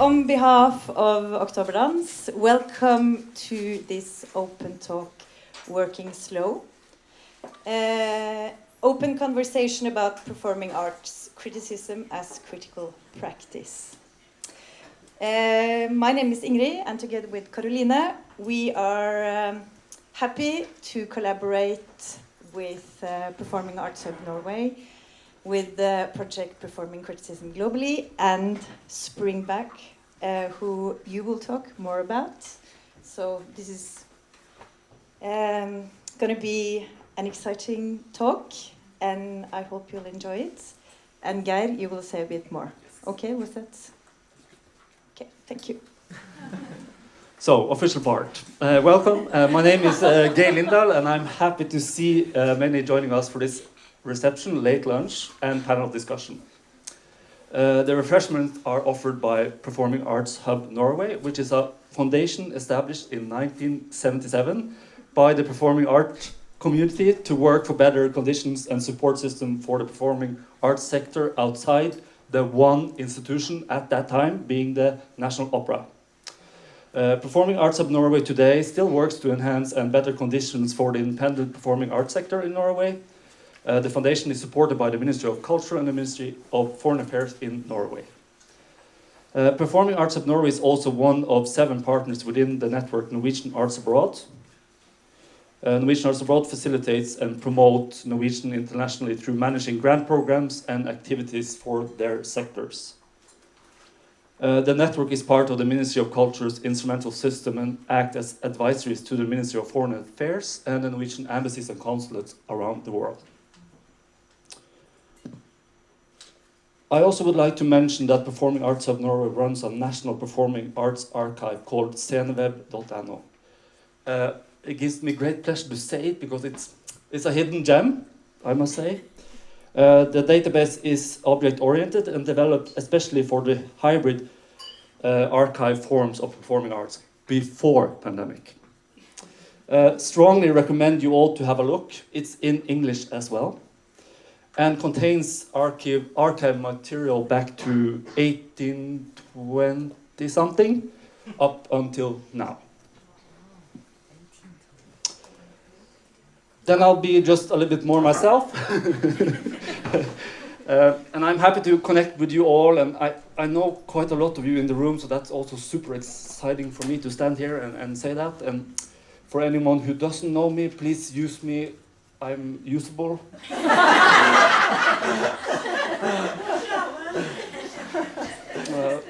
On behalf of Oktoberdans, welcome to this open talk, Working Slow. Open conversation about performing arts criticism as critical practice. My name is Ingrid, and together with Caroline, we are happy to collaborate with Performing Arts Hub Norway, with the project Performing Criticism Globally, and Springback, who you will talk more about. So this is going to be an exciting talk, and I hope you'll enjoy it. And Geir, you will say a bit more. Okay, was that? Okay, thank you. So, official part. Welcome. My name is Geir Lindahl, and I'm happy to see many joining us for this reception, late lunch, and panel discussion. The refreshments are offered by Performing Arts Hub Norway, which is a foundation established in 1977 by the performing art community to work for better conditions and support system for the performing arts sector outside the one institution at that time, being the National Opera. Performing Arts Hub Norway today still works to enhance and better conditions for the independent performing arts sector in Norway. The foundation is supported by the Ministry of Culture and the Ministry of Foreign Affairs in Norway. Performing Arts Hub Norway is also one of 7 partners within the network Norwegian Arts Abroad. Norwegian Arts Abroad facilitates and promotes Norwegian internationally through managing grant programs and activities for their sectors. The network is part of the Ministry of Culture's instrumental system and acts as advisories to the Ministry of Foreign Affairs and the Norwegian embassies and consulates around the world. I also would like to mention that Performing Arts Hub Norway runs a national performing arts archive called sceneweb.no. It gives me great pleasure to say it because it's a hidden gem, I must say. The database is object-oriented and developed especially for the hybrid archive forms of performing arts before pandemic. Strongly recommend you all to have a look. It's in English as well, and contains archive material back to 1820 something up until now. Then I'll be just a little bit more myself. And I'm happy to connect with you all, and I know quite a lot of you in the room, so that's also super exciting for me to stand here and say that. And for anyone who doesn't know me, please use me. I'm usable.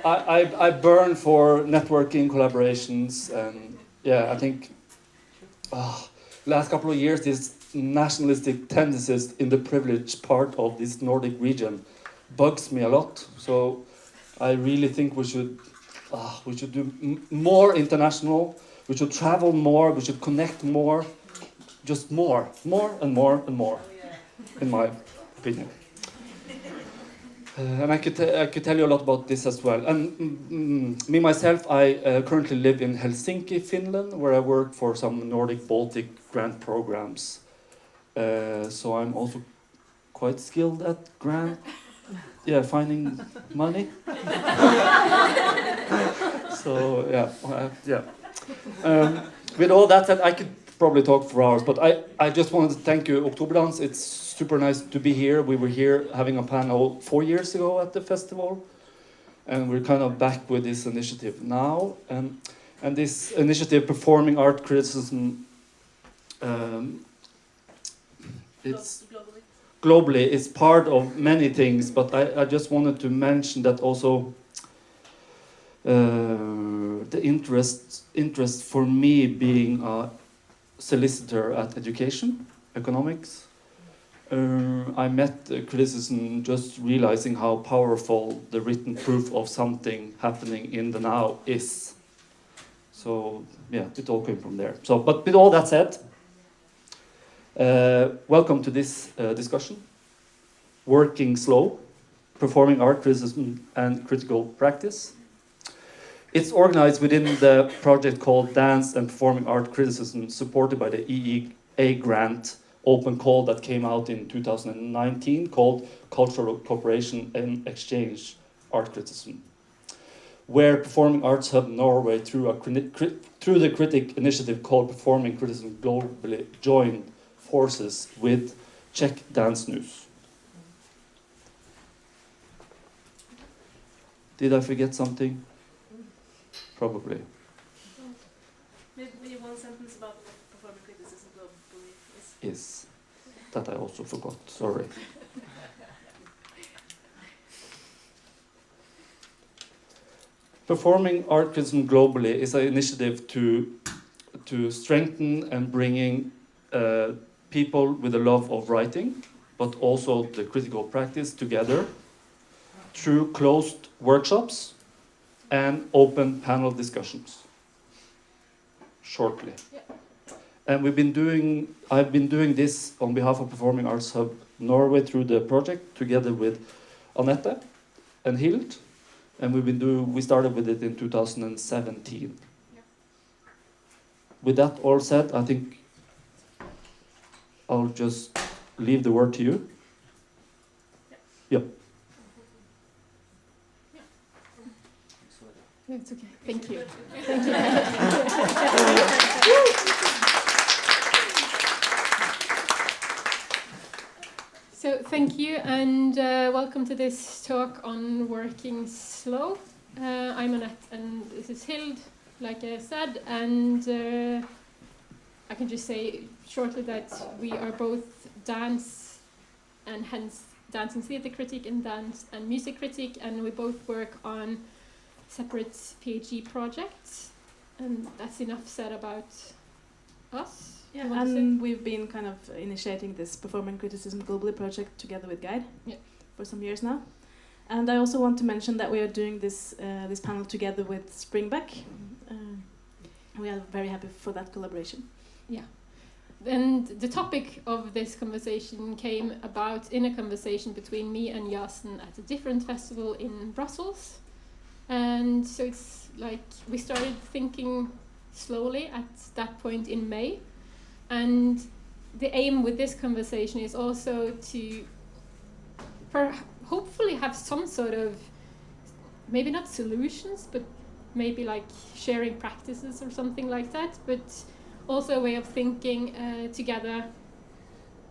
I burn for networking, collaborations, and yeah, I think last couple of years, these nationalistic tendencies in the privileged part of this Nordic region bugs me a lot. So I really think we should do more international. We should travel more. We should connect more. Just more and more and more, in my opinion. And I could tell you a lot about this as well. And me myself, I currently live in Helsinki, Finland, where I work for some Nordic-Baltic grant programs. So I'm also quite skilled at finding money. So yeah. With all that said, I could probably talk for hours, but I just wanted to thank you, Oktoberdans. It's super nice to be here. We were here having a panel 4 years ago at the festival, and we're kind of back with this initiative now. And this initiative, Performing Art Criticism, it's globally is part of many things, but I just wanted to mention that also the interest for me being a solicitor at education, economics. I met criticism just realizing how powerful the written proof of something happening in the now is. So yeah, it all came from there. So, but with all that said, welcome to this discussion. Working Slow, Performing Art Criticism and Critical Practice. It's organized within the project called Dance and Performing Art Criticism, supported by the EEA Grant open call that came out in 2019 called Cultural Cooperation and Exchange Art Criticism. where Performing Arts Hub Norway, through the Critic initiative called Performing Criticism Globally, joined forces with Czech Dance News. Did I forget something? Probably. Maybe one sentence about what Performing Criticism Globally is. Is. That I also forgot, sorry. Performing Art Criticism Globally is an initiative to strengthen and bringing people with a love of writing, but also the critical practice together through closed workshops and open panel discussions. Shortly. Yeah. And I've been doing this on behalf of Performing Arts Hub Norway through the project together with Anette and Hild. And we started with it in 2017. Yeah. With that all said, I think I'll just leave the word to you. Yeah. Yep. Yeah. It's okay. Thank you. So thank you and welcome to this talk on working slow. I'm Anette and this is Hild, like I said, and I can just say shortly that we are both dance and hence dance and theatre critic and dance and music critic, and we both work on separate PhD projects, and that's enough said about us. Yeah, and we've been kind of initiating this Performing Criticism Globally project together with Guide for some years now. And I also want to mention that we are doing this this panel together with Springback. We are very happy for that collaboration. Yeah. And the topic of this conversation came about in a conversation between me and Jasen at a different festival in Brussels. And so it's like we started thinking slowly at that point in May. And the aim with this conversation is also to hopefully have some sort of, maybe not solutions, but maybe like sharing practices or something like that, but also a way of thinking together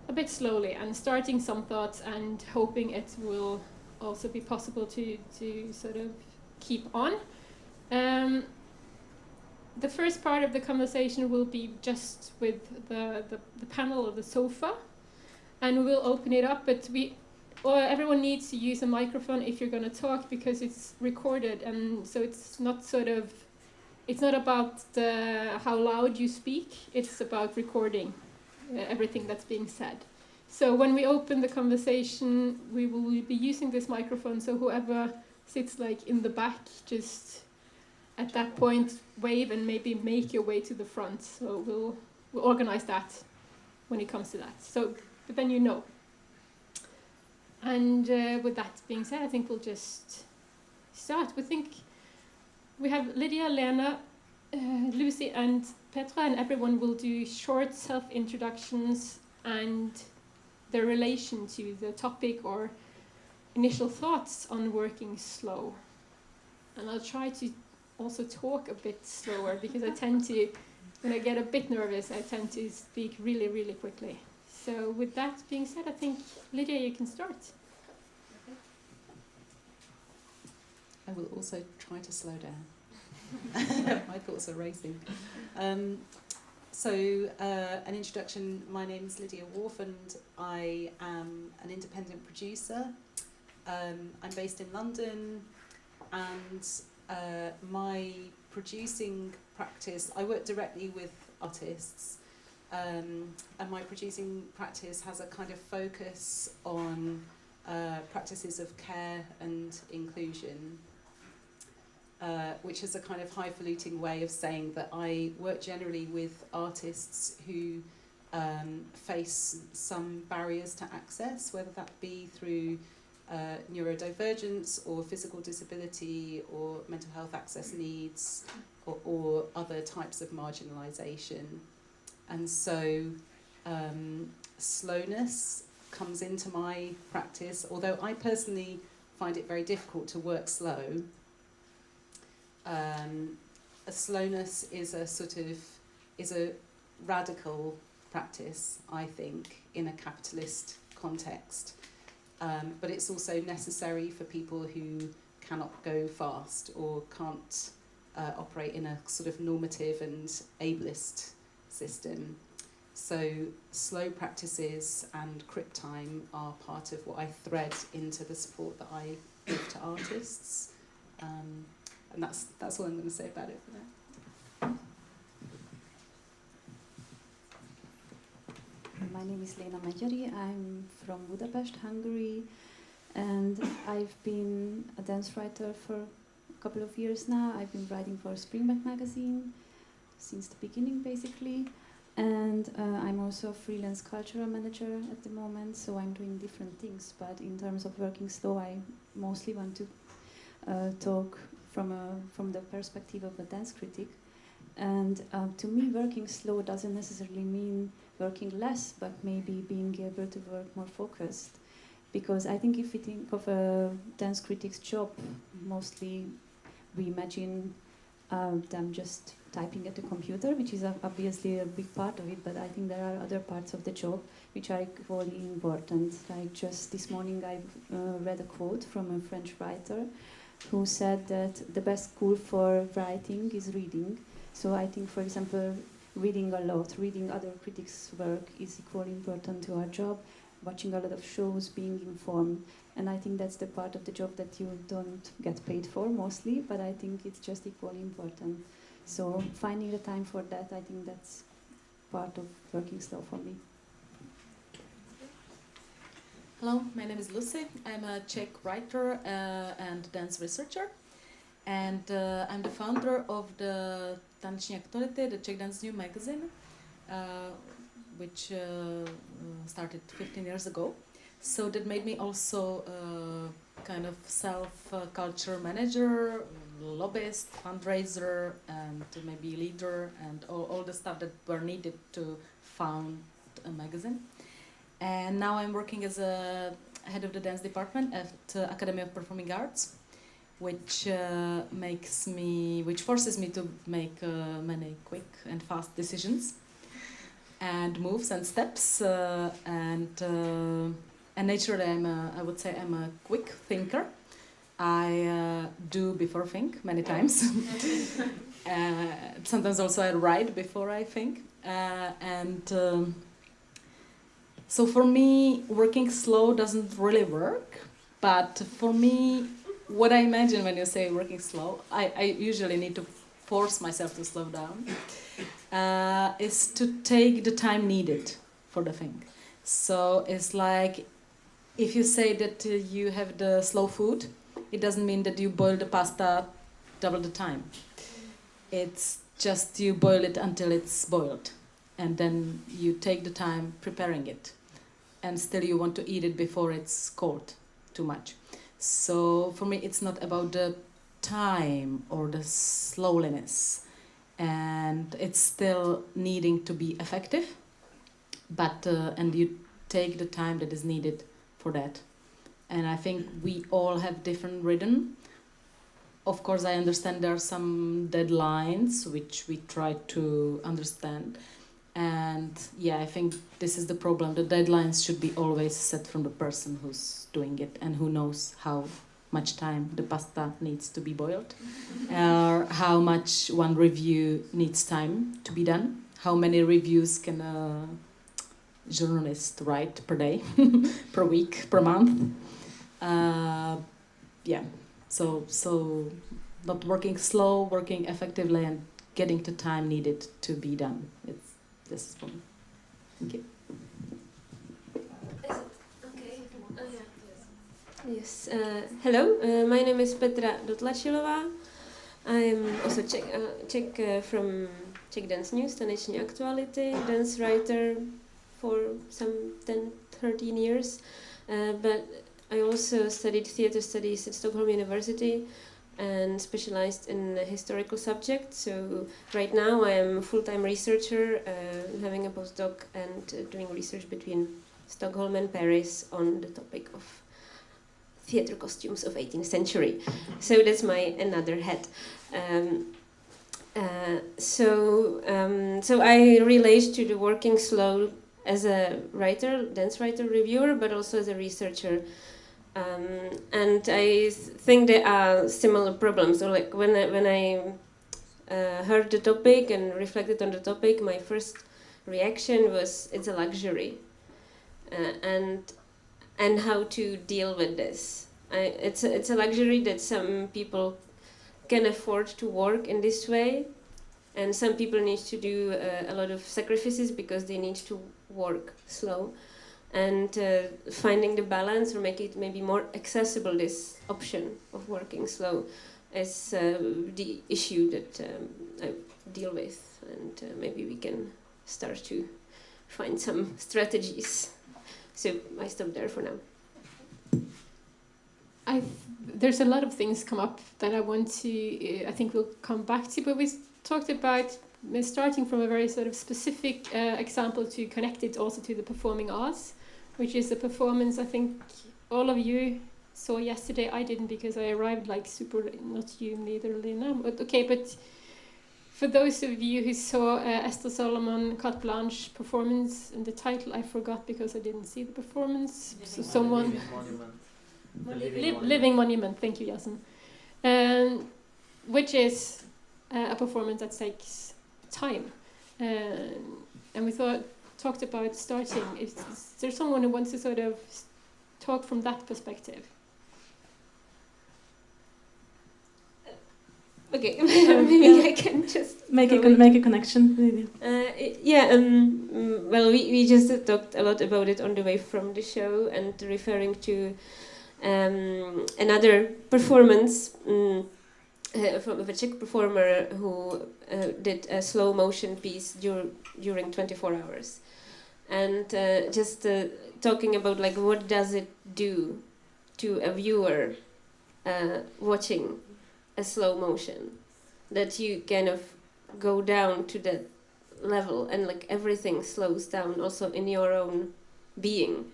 a bit slowly and starting some thoughts and hoping it will also be possible to sort of keep on. The first part of the conversation will be just with the panel or the sofa, and we will open it up, but everyone needs to use a microphone if you're going to talk because it's recorded, and so it's not about how loud you speak, it's about recording everything that's being said. So when we open the conversation, we will be using this microphone, so whoever sits like in the back, just at that point wave and maybe make your way to the front. So we'll organize that when it comes to that. So, but then you know. And with that being said, I think we'll just start. We have Lydia, Lena, Lucie and Petra, and everyone will do short self-introductions and their relation to the topic or initial thoughts on working slow. And I'll try to also talk a bit slower because I tend to, when I get a bit nervous, I tend to speak really, really quickly. So with that being said, I think, Lydia, you can start. Okay. I will also try to slow down. My thoughts are racing. So an introduction, my name is Lydia Wharf and I am an independent producer. I'm based in London and my producing practice, I work directly with artists, and my producing practice has a kind of focus on practices of care and inclusion, which is a kind of highfalutin way of saying that I work generally with artists who face some barriers to access, whether that be through neurodivergence or physical disability or mental health access needs or other types of marginalisation. And so slowness comes into my practice, although I personally find it very difficult to work slow. a slowness is a radical practice, I think, in a capitalist context. But it's also necessary for people who cannot go fast or can't operate in a sort of normative and ableist system. So slow practices and crip time are part of what I thread into the support that I give to artists. And that's all I'm going to say about it for now. My name is Lena Megyeri. I'm from Budapest, Hungary, and I've been a dance writer for a couple of years now. I've been writing for Springback magazine since the beginning, basically, and I'm also a freelance cultural manager at the moment, so I'm doing different things. But in terms of working slow, I mostly want to talk from the perspective of a dance critic. And to me, working slow doesn't necessarily mean working less, but maybe being able to work more focused. Because I think if we think of a dance critic's job, mostly we imagine them just typing at the computer, which is obviously a big part of it, but I think there are other parts of the job which are equally important. Like just this morning I read a quote from a French writer who said that the best school for writing is reading. So I think, for example, reading a lot, reading other critics' work is equally important to our job, watching a lot of shows, being informed. And I think that's the part of the job that you don't get paid for mostly, but I think it's just equally important. So finding the time for that, I think that's part of working slow for me. Hello, my name is Lucie. I'm a Czech writer and dance researcher. And I'm the founder of the Taneční, Aktuality, the Czech Dance new magazine, which started 15 years ago. So that made me also kind of self-culture manager, lobbyist, fundraiser, and maybe leader, and all the stuff that were needed to found a magazine. And now I'm working as a head of the dance department at Academy of Performing Arts, which forces me to make many quick and fast decisions and moves and steps, and naturally I would say I'm a quick thinker. I do before think many times. Sometimes also I write before I think, so for me working slow doesn't really work, but for me what I imagine when you say working slow, I usually need to force myself to slow down, is to take the time needed for the thing. So it's like if you say that you have the slow food, it doesn't mean that you boil the pasta double the time. It's just you boil it until it's boiled, and then you take the time preparing it, and still you want to eat it before it's cold too much. So for me it's not about the time or the slowliness, and it's still needing to be effective, but and you take the time that is needed for that. And I think we all have different rhythm. Of course I understand there are some deadlines which we try to understand, and yeah, I think this is the problem. The deadlines should be always set from the person who's doing it and who knows how much time the pasta needs to be boiled, or how much one review needs time to be done, how many reviews can a journalist write per day, per week, per month. Yeah, so not working slow, working effectively, and getting the time needed to be done. This is for me. Thank you. Okay. Yes. Hello. My name is Petra Dotlačilová. I'm also Czech from Czech Dance News, Taneční, aktuality, dance writer for some 13 years. But I also studied theatre studies at Stockholm University and specialized in a historical subject. So right now I am a full-time researcher, having a postdoc and doing research between Stockholm and Paris on the topic of theater costumes of 18th century. So that's my another hat. So I relate to the working slow as a writer, dance writer, reviewer, but also as a researcher. And I think there are similar problems. So like when I heard the topic and reflected on the topic, my first reaction was it's a luxury, and how to deal with this. It's a luxury that some people can afford to work in this way, and some people need to do a lot of sacrifices because they need to work slow. And finding the balance or make it maybe more accessible, this option of working slow, is the issue that I deal with, and maybe we can start to find some strategies. So I stop there for now. There's a lot of things come up that I want to, I think we'll come back to, but we talked about starting from a very sort of specific example to connect it also to the performing arts, which is a performance I think all of you saw yesterday. I didn't because I arrived like super late. Not you neither, Lena, but okay. But for those of you who saw Esther Solomon Carte Blanche performance, and the title I forgot because I didn't see the performance. Living Monument. Thank you, Yasin. Which is a performance that takes time, and we talked about starting. Is there someone who wants to sort of talk from that perspective? Okay, maybe I can just make a connection. Maybe. Well, we just talked a lot about it on the way from the show, and referring to another performance from a Czech performer who did a slow motion piece during 24 hours. And just talking about like what does it do to a viewer watching a slow motion, that you kind of go down to that level and like everything slows down also in your own being.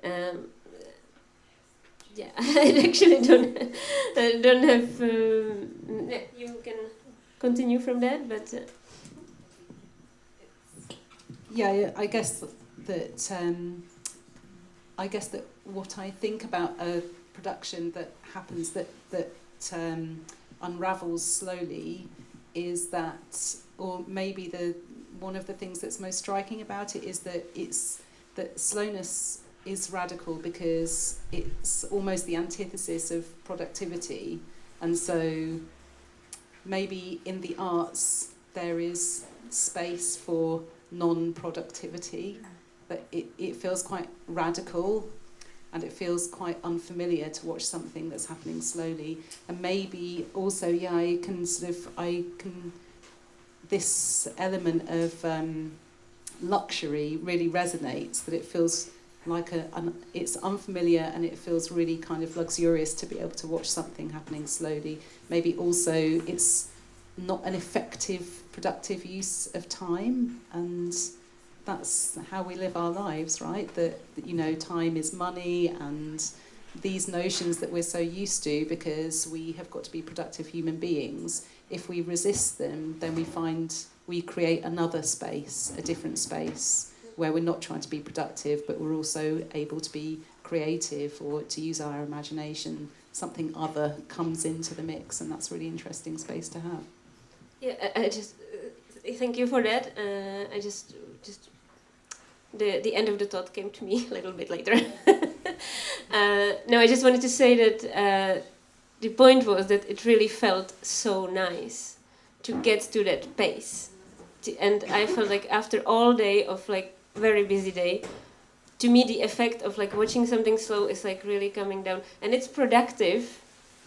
I actually don't have. You can continue from that, but. I guess that what I think about a production that happens that unravels slowly is that, or maybe one of the things that's most striking about it is that slowness is radical because it's almost the antithesis of productivity, and so maybe in the arts there is space for non-productivity, but it feels quite radical and it feels quite unfamiliar to watch something that's happening slowly. And maybe also this element of luxury really resonates, that it feels like it's unfamiliar and it feels really kind of luxurious to be able to watch something happening slowly. Maybe also it's not an effective, productive use of time, and that's how we live our lives, right? That time is money, and these notions that we're so used to because we have got to be productive human beings, if we resist them, then we create another space, a different space, where we're not trying to be productive, but we're also able to be creative or to use our imagination. Something other comes into the mix, and that's a really interesting space to have. Yeah, I just thank you for that. I just the end of the thought came to me a little bit later. No, I just wanted to say that the point was that it really felt so nice to get to that pace, and I felt like after all day of like very busy day, to me the effect of like watching something slow is like really coming down, and it's productive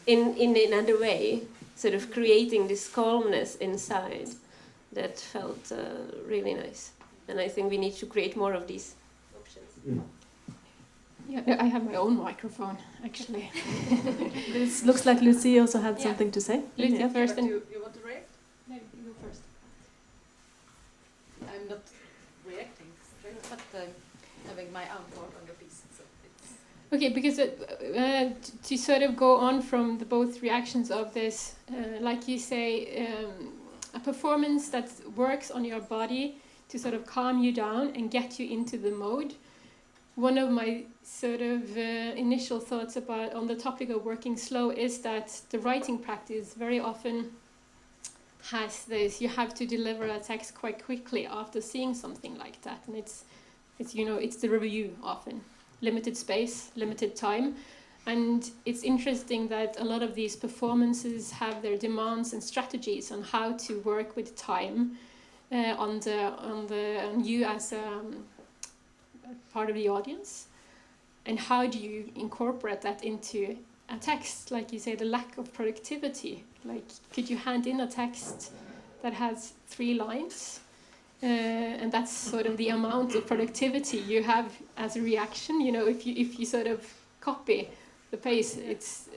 in another way, sort of creating this calmness inside that felt really nice. And I think we need to create more of these options. Yeah, I have my own microphone, actually. This looks like Lucie also had something to say. Lucie first. And you want to react? No, you go first. I'm not reacting straight, but having my own thought on the piece. So Okay, because to sort of go on from the both reactions of this, like you say, a performance that works on your body to sort of calm you down and get you into the mode. One of my sort of initial thoughts about on the topic of working slow is that the writing practice very often has this, you have to deliver a text quite quickly after seeing something like that, and it's the review often. Limited space, limited time, and it's interesting that a lot of these performances have their demands and strategies on how to work with time on you as a part of the audience, and how do you incorporate that into a text? Like you say, the lack of productivity. Like, could you hand in a text that has 3 lines? And that's sort of the amount of productivity you have as a reaction. If you sort of copy the pace, it's.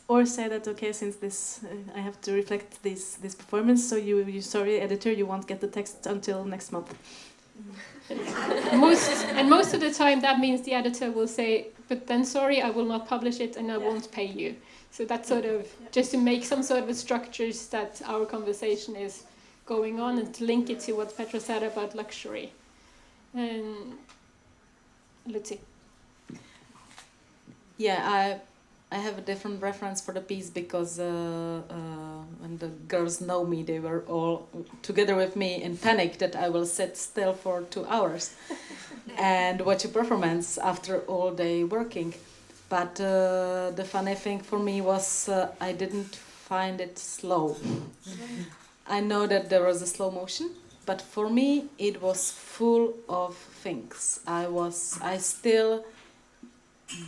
Or say that, okay, since this I have to reflect this performance, so you sorry editor, you won't get the text until next month. Most of the time that means the editor will say, but then sorry, I will not publish it and I won't pay you. So that's sort of just to make some sort of structures that our conversation is going on, and to link it to what Petra said about luxury. Lucie. Yeah, I have a different reference for the piece because when the girls know me, they were all together with me in panic that I will sit still for 2 hours and watch a performance after all day working. But the funny thing for me was I didn't find it slow. I know that there was a slow motion, but for me it was full of things. I still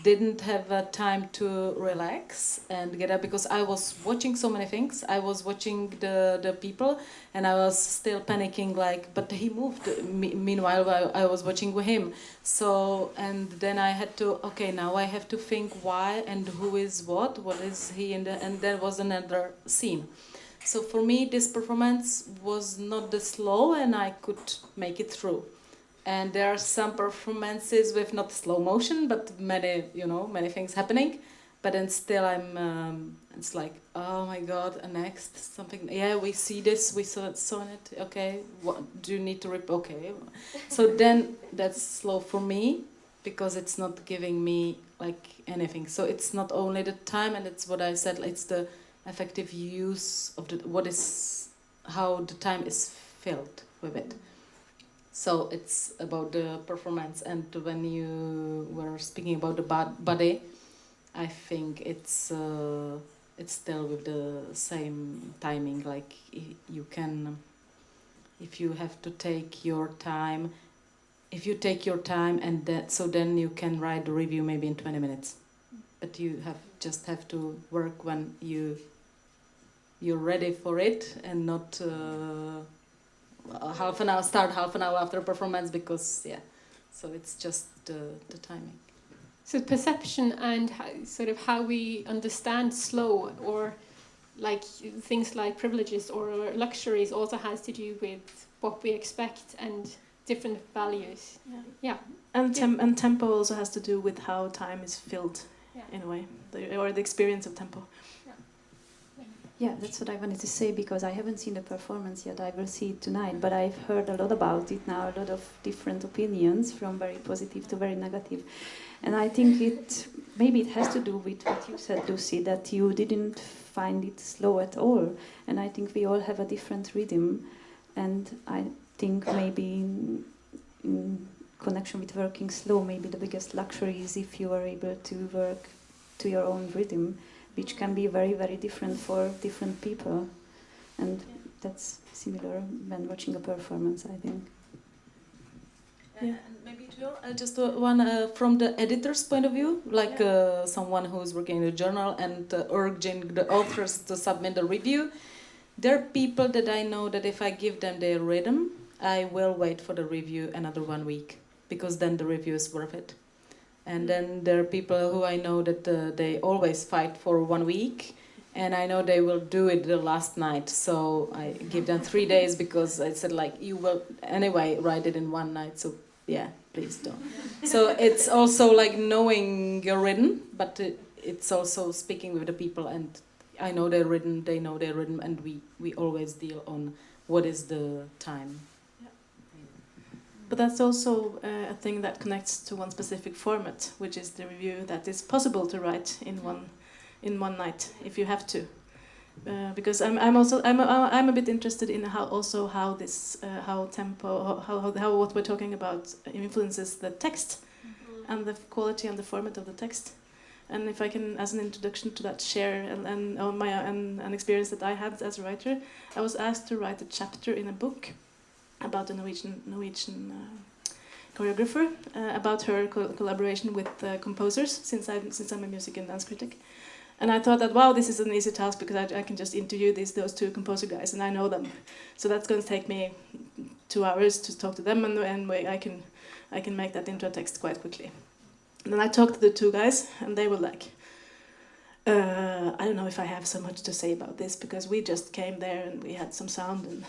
didn't have time to relax and get up because I was watching so many things. I was watching the people and I was still panicking, like, but he moved. Meanwhile, I was watching with him. So, and then I had to, okay, now I have to think why and who is what is he and there was another scene. So for me, this performance was not the slow and I could make it through. And there are some performances with not slow motion, but many things happening. But then still it's like, oh my God, next something. Yeah, we see this, we saw it. Okay, what do you need to okay. So then that's slow for me because it's not giving me like anything. So it's not only the time, and it's what I said, it's the effective use of how the time is filled with it. So it's about the performance, and when you were speaking about the body, I think it's still with the same timing. Like you can, if you have to take your time, if you take your time, and then you can write the review maybe in 20 minutes, but you just have to work when you're ready for it, and not. Half an hour after a performance, because so it's just the timing. So perception and how we understand slow, or like things like privileges or luxuries, also has to do with what we expect and different values. And tempo also has to do with how time is filled in a way, or the experience of tempo. Yeah, that's what I wanted to say, because I haven't seen the performance yet. I will see it tonight, but I've heard a lot about it now, a lot of different opinions, from very positive to very negative. And I think maybe it has to do with what you said, Lucie, that you didn't find it slow at all. And I think we all have a different rhythm. And I think maybe in connection with working slow, maybe the biggest luxury is if you are able to work to your own rhythm, which can be very, very different for different people. And that's similar when watching a performance, I think. And maybe just one from the editor's point of view, like someone who's working in a journal and urging the authors to submit a review. There are people that I know that if I give them their rhythm, I will wait for the review another 1 week, because then the review is worth it. And then there are people who I know that they always fight for 1 week, and I know they will do it the last night. So I give them 3 days, because I said, like, you will anyway write it in one night. So yeah, please don't. So it's also like knowing your rhythm, but it's also speaking with the people, and I know their rhythm, they know their rhythm, and we always deal on what is the time. Yeah. But that's also a thing that connects to one specific format, which is the review that is possible to write in one night if you have to. Because I'm a bit interested in how this tempo, how what we're talking about influences the text, and the quality and the format of the text. And if I can, as an introduction to that, share an experience that I had as a writer, I was asked to write a chapter in a book about a Norwegian choreographer, about her collaboration with composers, since I'm a music and dance critic. And I thought that, wow, this is an easy task because I can just interview those two composer guys and I know them. So that's going to take me 2 hours to talk to them, and I can make that into a text quite quickly. And then I talked to the two guys, and they were like, I don't know if I have so much to say about this because we just came there and we had some sound, and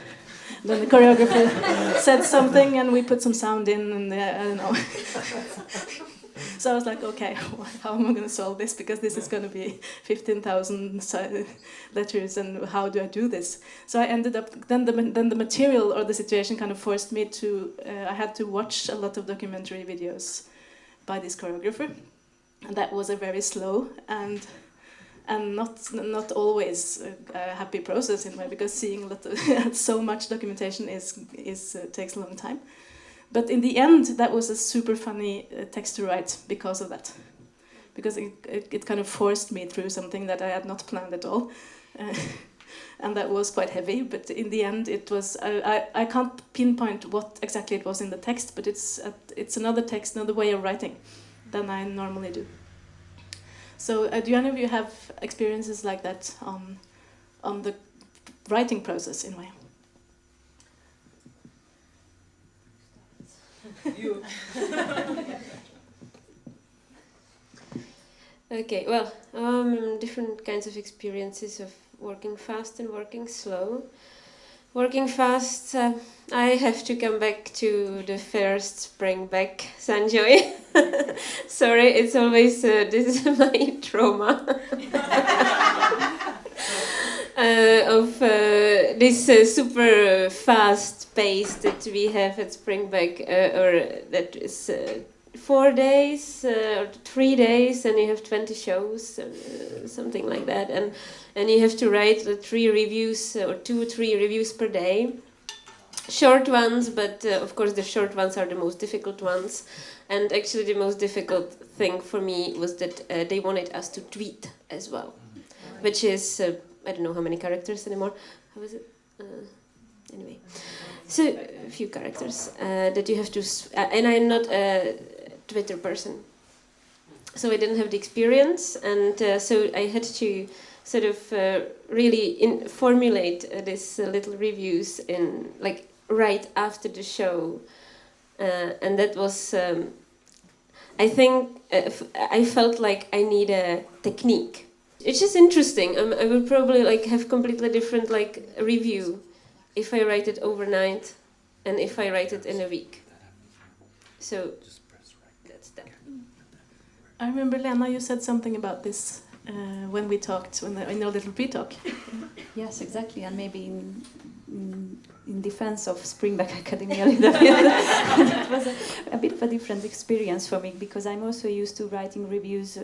then the choreographer said something and we put some sound in, and I don't know. So I was like, okay, how am I going to solve this? Because this is going to be 15,000 letters, and how do I do this? So I ended up, then the material or the situation kind of forced me to, I had to watch a lot of documentary videos by this choreographer. And that was a very slow and not always a happy process in a way, because seeing a lot of so much documentation takes a long time. But in the end, that was a super funny text to write because of that. Because it kind of forced me through something that I had not planned at all. And that was quite heavy, but in the end it was, I can't pinpoint what exactly it was in the text, but it's another text, another way of writing than I normally do. So do any of you have experiences like that on the writing process in a way? You. Okay, well, different kinds of experiences of working fast and working slow. Working fast, I have to come back to the first Springback Sanjoy. Sorry, it's always, this is my trauma. Of this super fast pace that we have at Springback, or that is 4 days or 3 days, and you have 20 shows, something like that, and you have to write 3 reviews or 2-3 reviews per day. Short ones, but of course the short ones are the most difficult ones. And actually the most difficult thing for me was that they wanted us to tweet as well, which is I don't know how many characters anymore. How was it? Anyway, so a few characters that you have to, and I'm not a Twitter person, so I didn't have the experience, and so I had to sort of really formulate these little reviews in like right after the show, and that was I think I felt like I need a technique. It's just interesting. I will probably like have completely different like review if I write it overnight and if I write it in a week. So that's that. I remember, Lena, you said something about this when we talked, in our little pre-talk. Yes, exactly, and maybe in defense of Springback Academy a little bit. It was a bit of a different experience for me, because I'm also used to writing reviews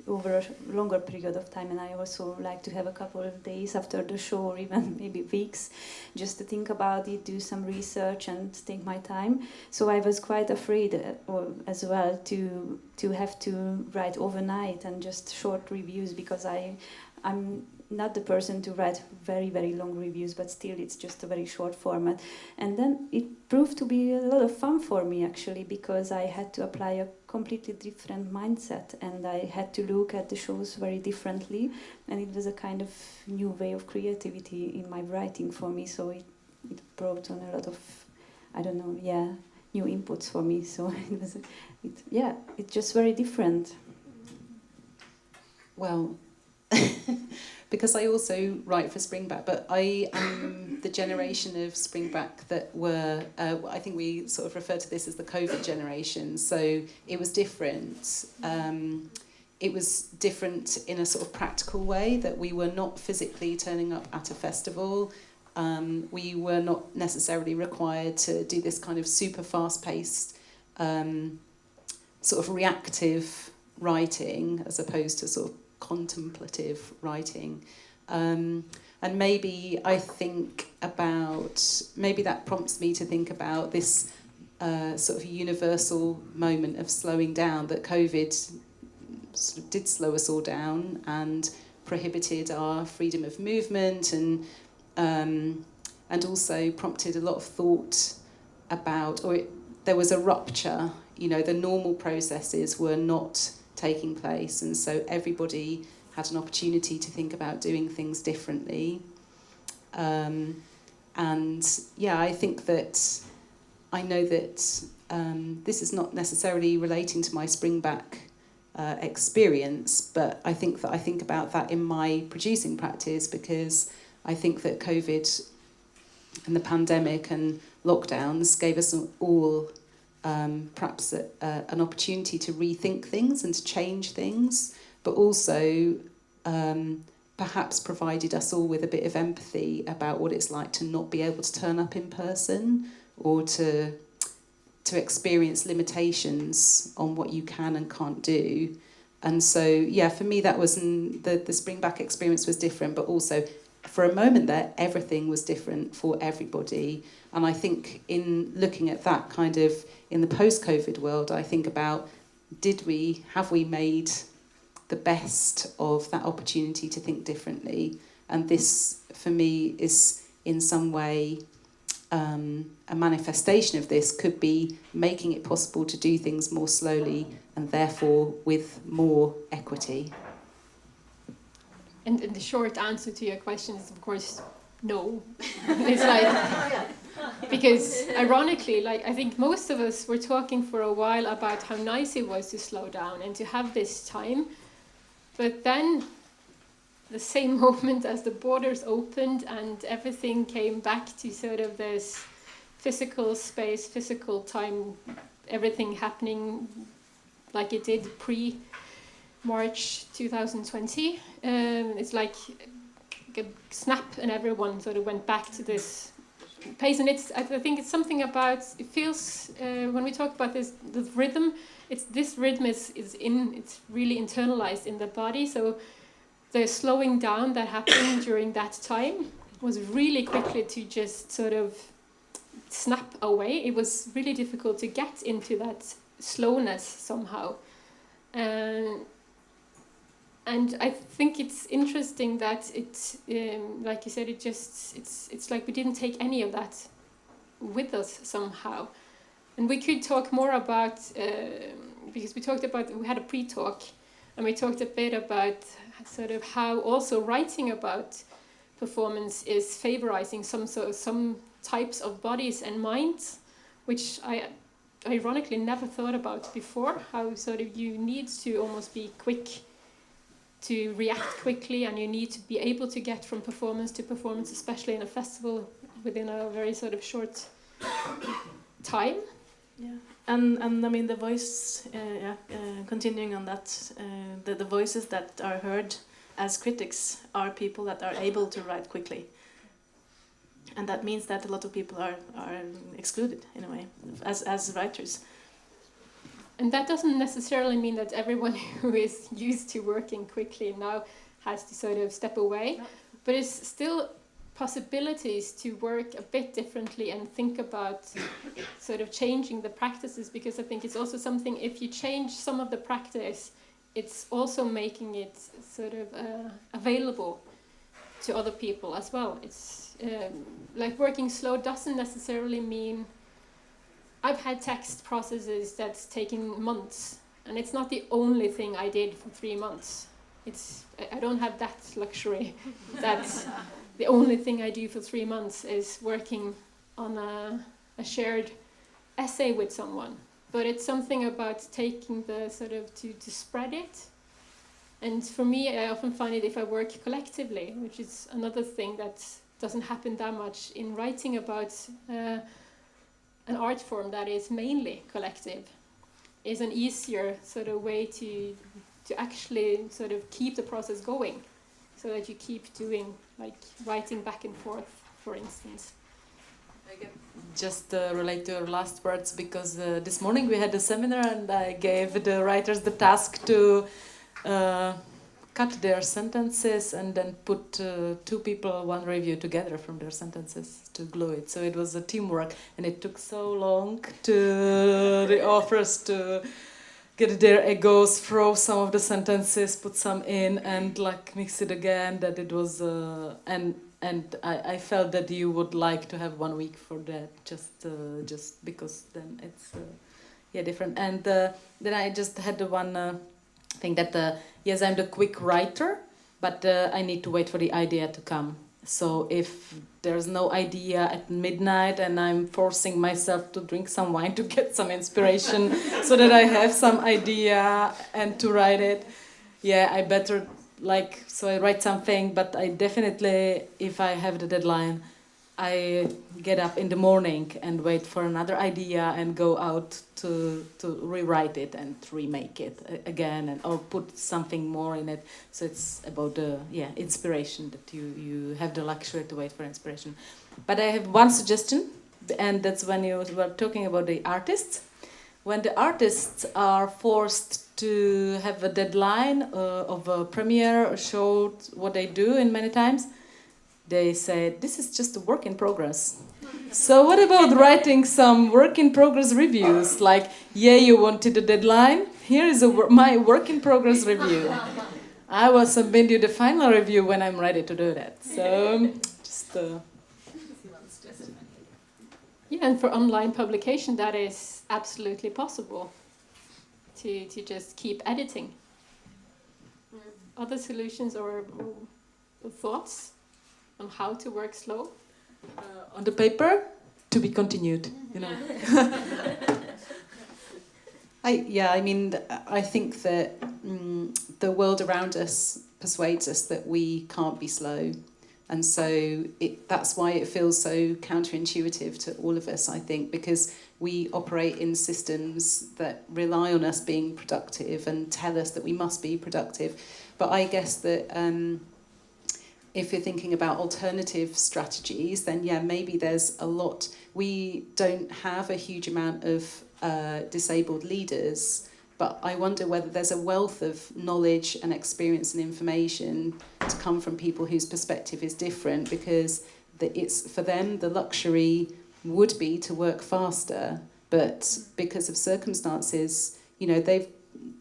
over a longer period of time, and I also like to have a couple of days after the show, or even maybe weeks, just to think about it, do some research and take my time. So I was quite afraid as well to have to write overnight and just short reviews, because I'm not the person to write very, very long reviews, but still it's just a very short format. And then it proved to be a lot of fun for me, actually, because I had to apply a completely different mindset, and I had to look at the shows very differently, and it was a kind of new way of creativity in my writing for me. So it brought on a lot of, I don't know, new inputs for me. So it's just very different. Well, because I also write for Springback, but I am the generation of Springback that were, I think we sort of refer to this as the COVID generation, so it was different. It was different in a sort of practical way, that we were not physically turning up at a festival. We were not necessarily required to do this kind of super fast-paced, sort of reactive writing as opposed to sort of contemplative writing. And maybe I think about, maybe that prompts me to think about this sort of universal moment of slowing down, that COVID sort of did slow us all down and prohibited our freedom of movement, and also prompted a lot of thought about, there was a rupture, you know, the normal processes were not taking place, and so everybody had an opportunity to think about doing things differently. And yeah, I think that, I know that this is not necessarily relating to my Springback experience, but I think about that in my producing practice, because I think that COVID and the pandemic and lockdowns gave us all perhaps an opportunity to rethink things and to change things, but also perhaps provided us all with a bit of empathy about what it's like to not be able to turn up in person, or to experience limitations on what you can and can't do. And so, yeah, for me that was, the Springback experience was different, but also for a moment there, everything was different for everybody. And I think in looking at that kind of, in the post-COVID world, I think about, have we made the best of that opportunity to think differently? And this, for me, is in some way a manifestation of this, could be making it possible to do things more slowly and therefore with more equity. And the short answer to your question is, of course, no. It's like, because ironically, like, I think most of us were talking for a while about how nice it was to slow down and to have this time. But then, the same moment as the borders opened and everything came back to sort of this physical space, physical time, everything happening like it did pre-March 2020. It's like a snap, and everyone sort of went back to this pace. And I think it's something about, it feels, when we talk about this rhythm, this rhythm is it's really internalized in the body. So the slowing down that happened during that time was really quickly to just sort of snap away. It was really difficult to get into that slowness somehow. And I think it's interesting that like you said, it's like we didn't take any of that with us somehow. And we could talk more about, because we had a pre-talk, and we talked a bit about sort of how also writing about performance is favorizing some types of bodies and minds, which I ironically never thought about before, how sort of you need to almost be quick to react quickly, and you need to be able to get from performance to performance, especially in a festival, within a very sort of short time. Yeah, and I mean the voice, continuing on that, the voices that are heard as critics are people that are able to write quickly. And that means that a lot of people are excluded in a way as writers. And that doesn't necessarily mean that everyone who is used to working quickly now has to sort of step away, but it's still possibilities to work a bit differently and think about sort of changing the practices, because I think it's also something, if you change some of the practice, it's also making it sort of available to other people as well. It's like working slow doesn't necessarily mean, I've had text processes that's taking months, and it's not the only thing I did for 3 months. I don't have that luxury. That's the only thing I do for 3 months is working on a shared essay with someone. But it's something about taking the sort of to spread it And for me, I often find it if I work collectively, which is another thing that doesn't happen that much in writing about an art form that is mainly collective, is an easier sort of way to actually sort of keep the process going, so that you keep doing, like, writing back and forth, for instance. Just relate to your last words, because this morning we had a seminar and I gave the writers the task to cut their sentences and then put two people, one review together from their sentences to glue it. So it was a teamwork, and it took so long to the authors to get their egos, throw some of the sentences, put some in, and like mix it again. That it was and I felt that you would like to have 1 week for that, just because then it's different. And then I just had the one thing that yes, I'm the quick writer, but I need to wait for the idea to come. So if there's no idea at midnight and I'm forcing myself to drink some wine to get some inspiration so that I have some idea and to write it, I better, so I write something, but I definitely, if I have the deadline, I get up in the morning and wait for another idea and go out to rewrite it and remake it again, or put something more in it. So it's about the inspiration, that you have the luxury to wait for inspiration. But I have one suggestion, and that's when you were talking about the artists. When the artists are forced to have a deadline of a premiere, or show what they do in many times, they say, this is just a work in progress. So what about writing some work in progress reviews? Like, you wanted a deadline? Here is my work in progress review. I will submit you the final review when I'm ready to do that. So just... and for online publication, that is absolutely possible, to just keep editing. Other solutions or thoughts on how to work slow? On the paper, to be continued, I think that the world around us persuades us that we can't be slow. And so that's why it feels so counterintuitive to all of us, I think, because we operate in systems that rely on us being productive and tell us that we must be productive. But I guess that if you're thinking about alternative strategies, then maybe there's a lot. We don't have a huge amount of disabled leaders, but I wonder whether there's a wealth of knowledge and experience and information to come from people whose perspective is different, because it's for them the luxury would be to work faster, but because of circumstances, they've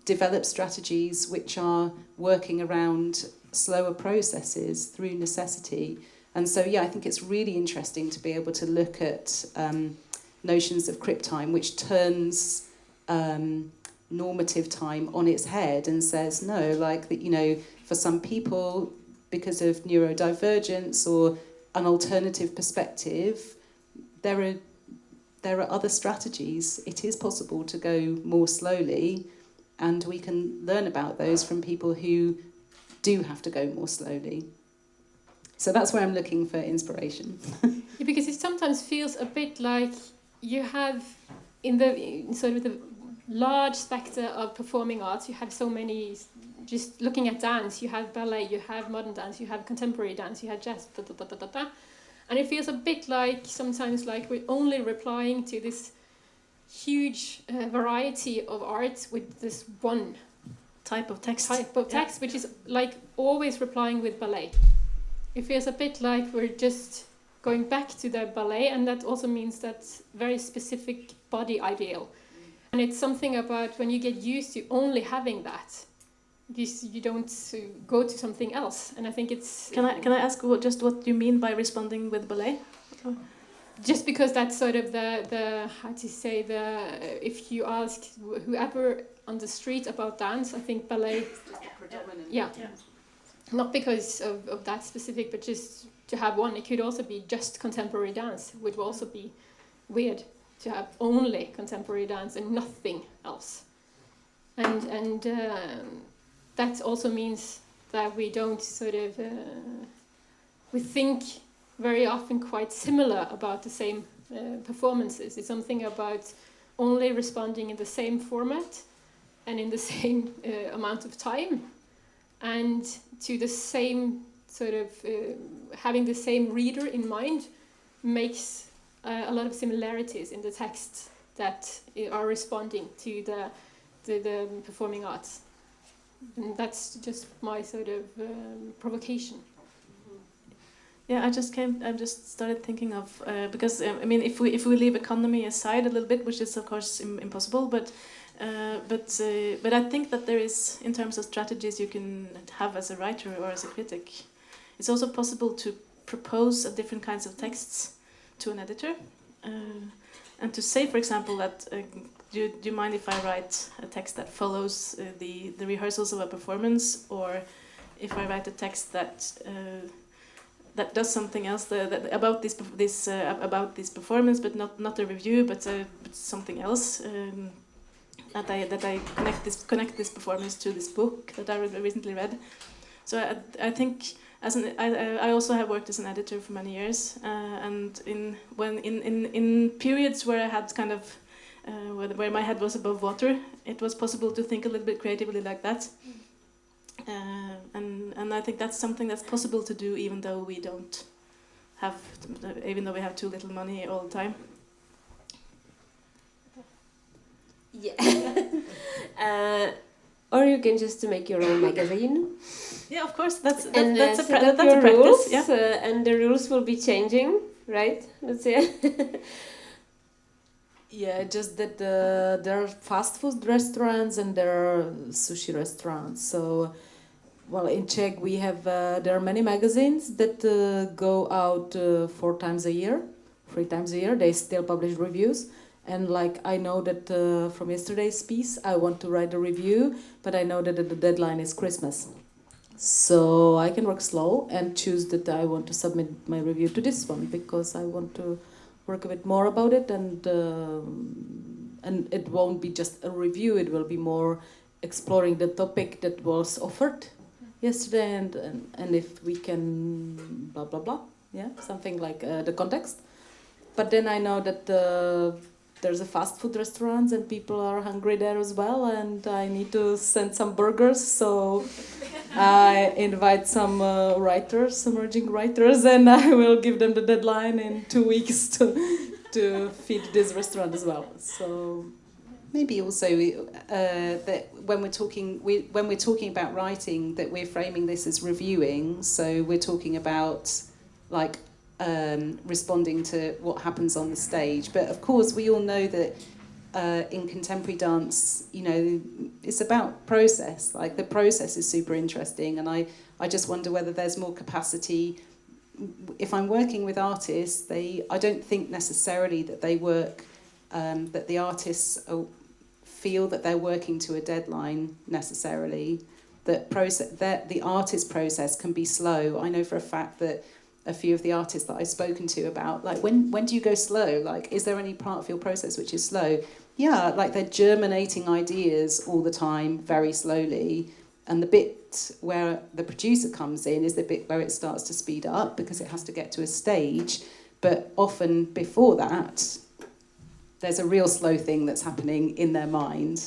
developed strategies which are working around slower processes through necessity. And so I think it's really interesting to be able to look at notions of crip time, which turns normative time on its head and says no, for some people, because of neurodivergence or an alternative perspective, there are other strategies. It is possible to go more slowly, and we can learn about those from people who do have to go more slowly. So that's where I'm looking for inspiration. Because it sometimes feels a bit like you have, in the large spectre of performing arts, you have so many. Just looking at dance, you have ballet, you have modern dance, you have contemporary dance, you have jazz, and it feels a bit like sometimes like we're only replying to this huge variety of art with this one type of text, which is like always replying with ballet. It feels a bit like we're just going back to the ballet, and that also means that very specific body ideal. And it's something about when you get used to only having that, you don't go to something else. And I think it's... Can I ask what you mean by responding with ballet? Just because that's sort of the how to say, if you ask whoever on the street about dance, I think ballet... Predominant. Yeah. Not because of that specific, but just to have one. It could also be just contemporary dance, which would also be weird to have only contemporary dance and nothing else. And that also means that we don't sort of we think very often quite similar about the same performances. It's something about only responding in the same format and in the same amount of time, and to the same sort of having the same reader in mind makes a lot of similarities in the texts that are responding to the performing arts. And that's just my sort of provocation. Yeah, I just started thinking of because I mean, if we leave economy aside a little bit, which is of course impossible, but I think that there is, in terms of strategies you can have as a writer or as a critic, it's also possible to propose different kinds of texts to an editor, and to say, for example, that do you mind if I write a text that follows the rehearsals of a performance, or if I write a text that that does something else about this performance, but not a review, but something else. That I connect this performance to this book that I recently read. So I think I also have worked as an editor for many years, and in periods where I had kind of where my head was above water, it was possible to think a little bit creatively like that. And I think that's something that's possible to do, even though we have too little money all the time. Yeah. Or you can just make your own magazine. Yeah, of course. That's a practice. Rules, yeah. And the rules will be changing, right? Lucie? Yeah, just that there are fast food restaurants and there are sushi restaurants. So, well, in Czech we have there are many magazines that go out 3 times a year. They still publish reviews. And like I know that from yesterday's piece, I want to write a review, but I know that the deadline is Christmas. So I can work slow and choose that I want to submit my review to this one because I want to work a bit more about it, and it won't be just a review. It will be more exploring the topic that was offered yesterday, and if we can blah blah blah, yeah, something like the context. But then I know that there's a fast food restaurant and people are hungry there as well, and I need to send some burgers, so I invite some emerging writers, and I will give them the deadline in 2 weeks to feed this restaurant as well. So maybe also that when we're talking about writing, that we're framing this as reviewing. So we're talking about like responding to what happens on the stage. But of course, we all know that in contemporary dance, you know, it's about process. Like the process is super interesting, and I just wonder whether there's more capacity. If I'm working with artists, I don't think necessarily that they work, that the artists feel that they're working to a deadline necessarily. That the artist process can be slow. I know for a fact that a few of the artists that I've spoken to about, like, when do you go slow? Like, is there any part of your process which is slow? Yeah, like they're germinating ideas all the time, very slowly. And the bit where the producer comes in is the bit where it starts to speed up because it has to get to a stage. But often before that, there's a real slow thing that's happening in their mind,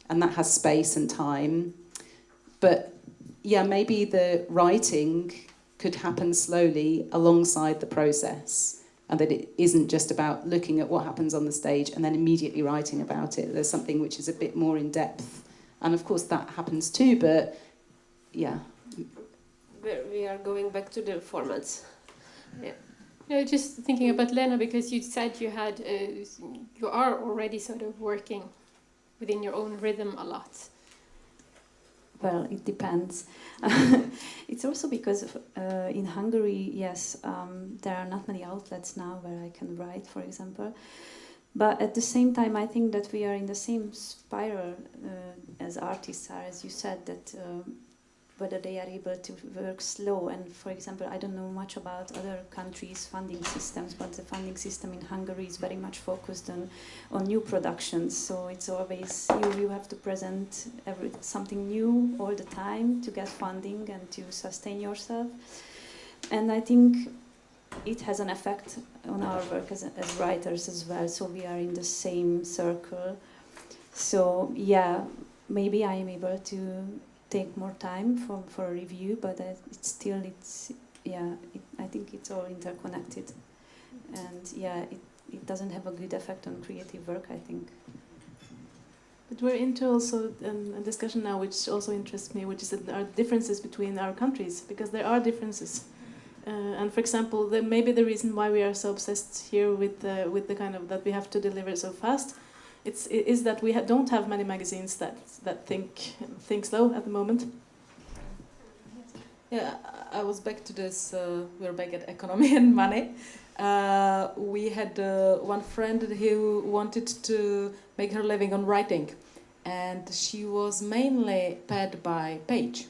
and that has space and time. But yeah, maybe the writing could happen slowly alongside the process, and that it isn't just about looking at what happens on the stage and then immediately writing about it. There's something which is a bit more in depth, and of course that happens too, but yeah. We are going back to the formats. Yeah. No, just thinking about Lena, because you said you are already sort of working within your own rhythm a lot. Well, it depends. It's also because in Hungary, yes, there are not many outlets now where I can write, for example. But at the same time, I think that we are in the same spiral as artists are, as you said, that whether they are able to work slow. And for example, I don't know much about other countries' funding systems, but the funding system in Hungary is very much focused on new productions. So it's always, you have to present something new all the time to get funding and to sustain yourself. And I think it has an effect on our work as writers as well. So we are in the same circle. So yeah, maybe I am able to take more time for a review, but I think it's all interconnected, and yeah, it doesn't have a good effect on creative work, I think. But we're into also a discussion now which also interests me, which is that there are differences between our countries, because there are differences. And for example, maybe the reason why we are so obsessed here with the kind of that we have to deliver so fast, is that we don't have many magazines that think slow at the moment. Yeah, I was back to this. We're back at economy and money. We had one friend who wanted to make her living on writing, and she was mainly paid by page.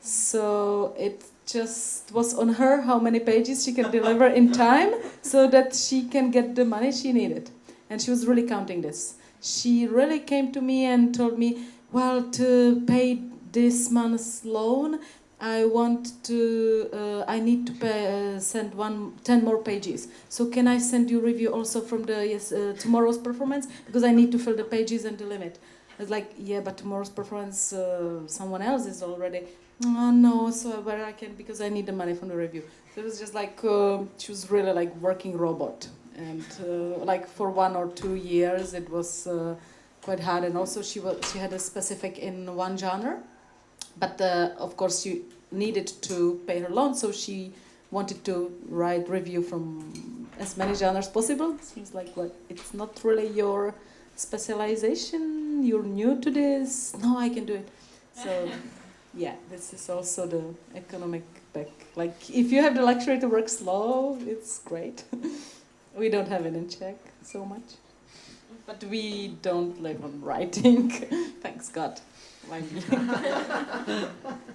So it just was on her how many pages she can deliver in time so that she can get the money she needed. And she was really counting this. She really came to me and told me, well, to pay this month's loan, I need to send 10 more pages. So can I send you review also from the tomorrow's performance? Because I need to fill the pages and the limit. I was like, yeah, but tomorrow's performance, someone else is already. Oh, no, so where I can, because I need the money from the review. So it was just like, she was really like working robot. And like for 1 or 2 years, it was quite hard. And also she had a specific in one genre. But of course, she needed to pay her loan, so she wanted to write review from as many genres possible. Seems like, well, it's not really your specialization. You're new to this. No, I can do it. So, yeah, this is also the economic back. Like, if you have the luxury to work slow, it's great. We don't have it in Czech so much. But we don't live on writing, thanks God.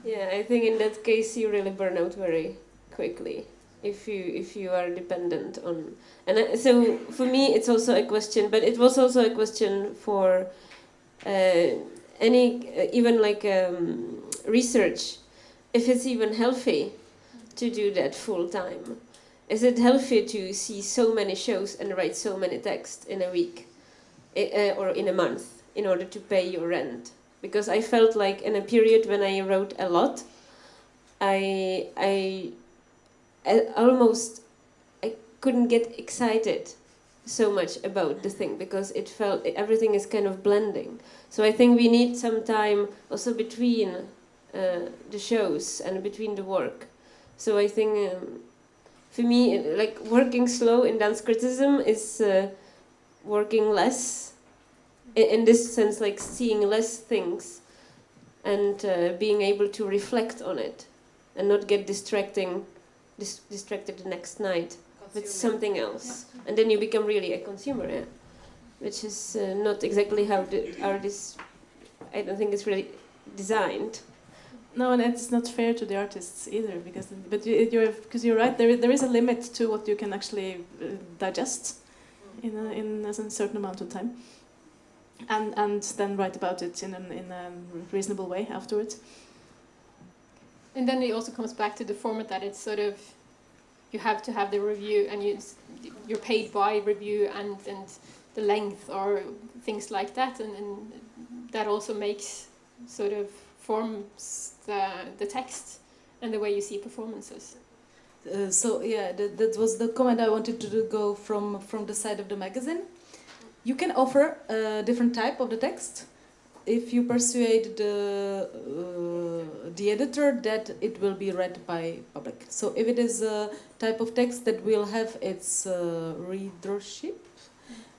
Yeah, I think in that case you really burn out very quickly if you are dependent on. And so for me it's also a question, but it was also a question for even like research, if it's even healthy to do that full time. Is it healthy to see so many shows and write so many texts in a week or in a month in order to pay your rent? Because I felt like in a period when I wrote a lot, I almost couldn't get excited so much about the thing, because it felt everything is kind of blending. So I think we need some time also between the shows and between the work. So I think for me, like working slow in dance criticism is working less. In this sense, like seeing less things and being able to reflect on it and not get distracted the next night with something else. Yeah. And then you become really a consumer, yeah? Which is not exactly how this, I don't think it's really designed. No, and it's not fair to the artists either, because you're right, there is a limit to what you can actually digest in a certain amount of time. And then write about it in a reasonable way afterwards. And then it also comes back to the format that it's sort of, you have to have the review and you're paid by review and the length or things like that, and that also makes sort of forms the text and the way you see performances. So yeah, that was the comment I wanted to go from the side of the magazine. You can offer a different type of the text if you persuade the editor that it will be read by public. So if it is a type of text that will have its readership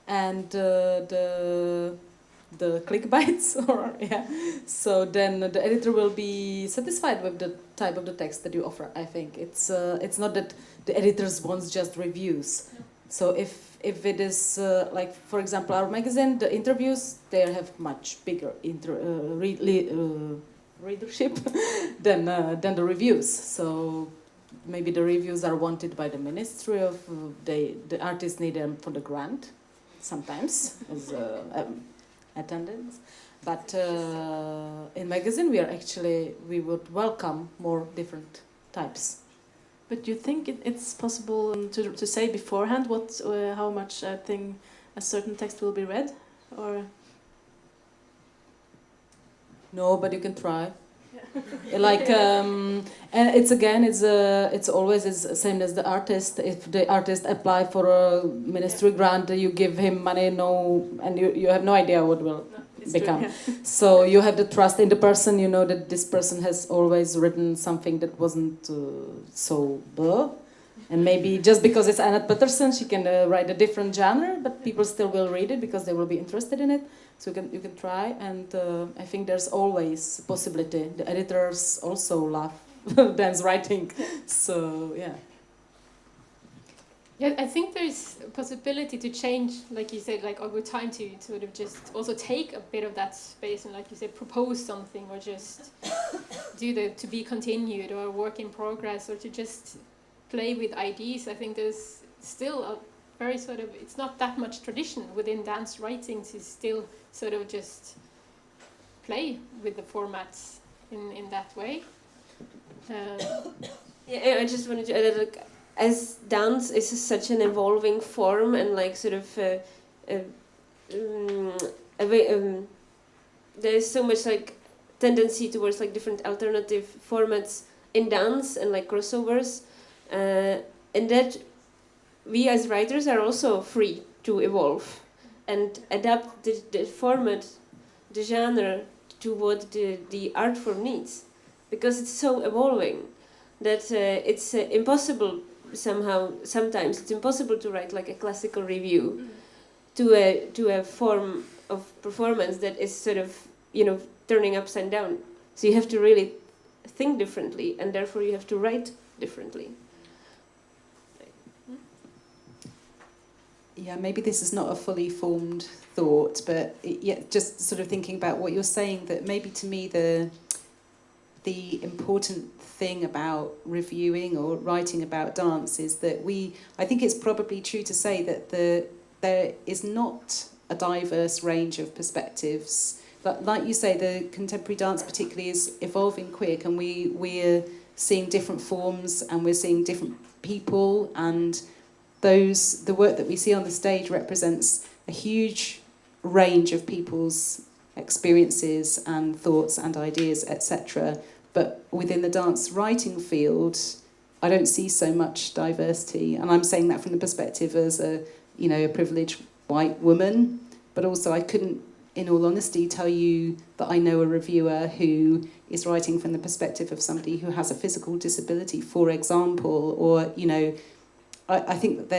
and the clickbites, or yeah, so then the editor will be satisfied with the type of the text that you offer. I think it's not that the editors wants just reviews. So if it is like, for example, our magazine, the interviews, they have much bigger readership than the reviews. So maybe the reviews are wanted by the ministry of the artists need them for the grant sometimes as attendance. But in magazine we would welcome more different types. But do you think it's possible to say beforehand how much a certain text will be read, or? No, but you can try. Like and it's always the same as the artist. If the artist apply for a ministry grant, you give him money, and you have no idea what will become. True, yeah. So you have the trust in the person. You know that this person has always written something that wasn't so blah. And maybe just because it's Anette Pettersen, she can write a different genre, but people still will read it because they will be interested in it. So you can try, and I think there's always a possibility. The editors also love dance writing, so yeah. Yeah, I think there's a possibility to change, like you said, like over time to sort of just also take a bit of that space and, like you said, propose something, or just do the to be continued or work in progress, or to just play with ideas. I think there's still a very sort of, it's not that much tradition within dance writing to still sort of just play with the formats in that way. Yeah, I just wanted to add that, like, as dance is such an evolving form, and like sort of there is so much like tendency towards like different alternative formats in dance and like crossovers, and that we as writers are also free to evolve and adapt the format, the genre, to what the art form needs, because it's so evolving that it's impossible sometimes it's impossible to write like a classical review to a form of performance that is sort of, you know, turning upside down. So you have to really think differently, and therefore you have to write differently. Yeah, maybe this is not a fully formed thought, but just sort of thinking about what you're saying, that maybe to me the important thing about reviewing or writing about dance is that I think it's probably true to say that there is not a diverse range of perspectives. But like you say, the contemporary dance particularly is evolving quick, and we're seeing different forms, and we're seeing different people, and the work that we see on the stage represents a huge range of people's experiences and thoughts and ideas, etc. But within the dance writing field, I don't see so much diversity, and I'm saying that from the perspective as a privileged white woman, but also I couldn't, in all honesty, tell you that I know a reviewer who is writing from the perspective of somebody who has a physical disability, for example, or, you know, I think that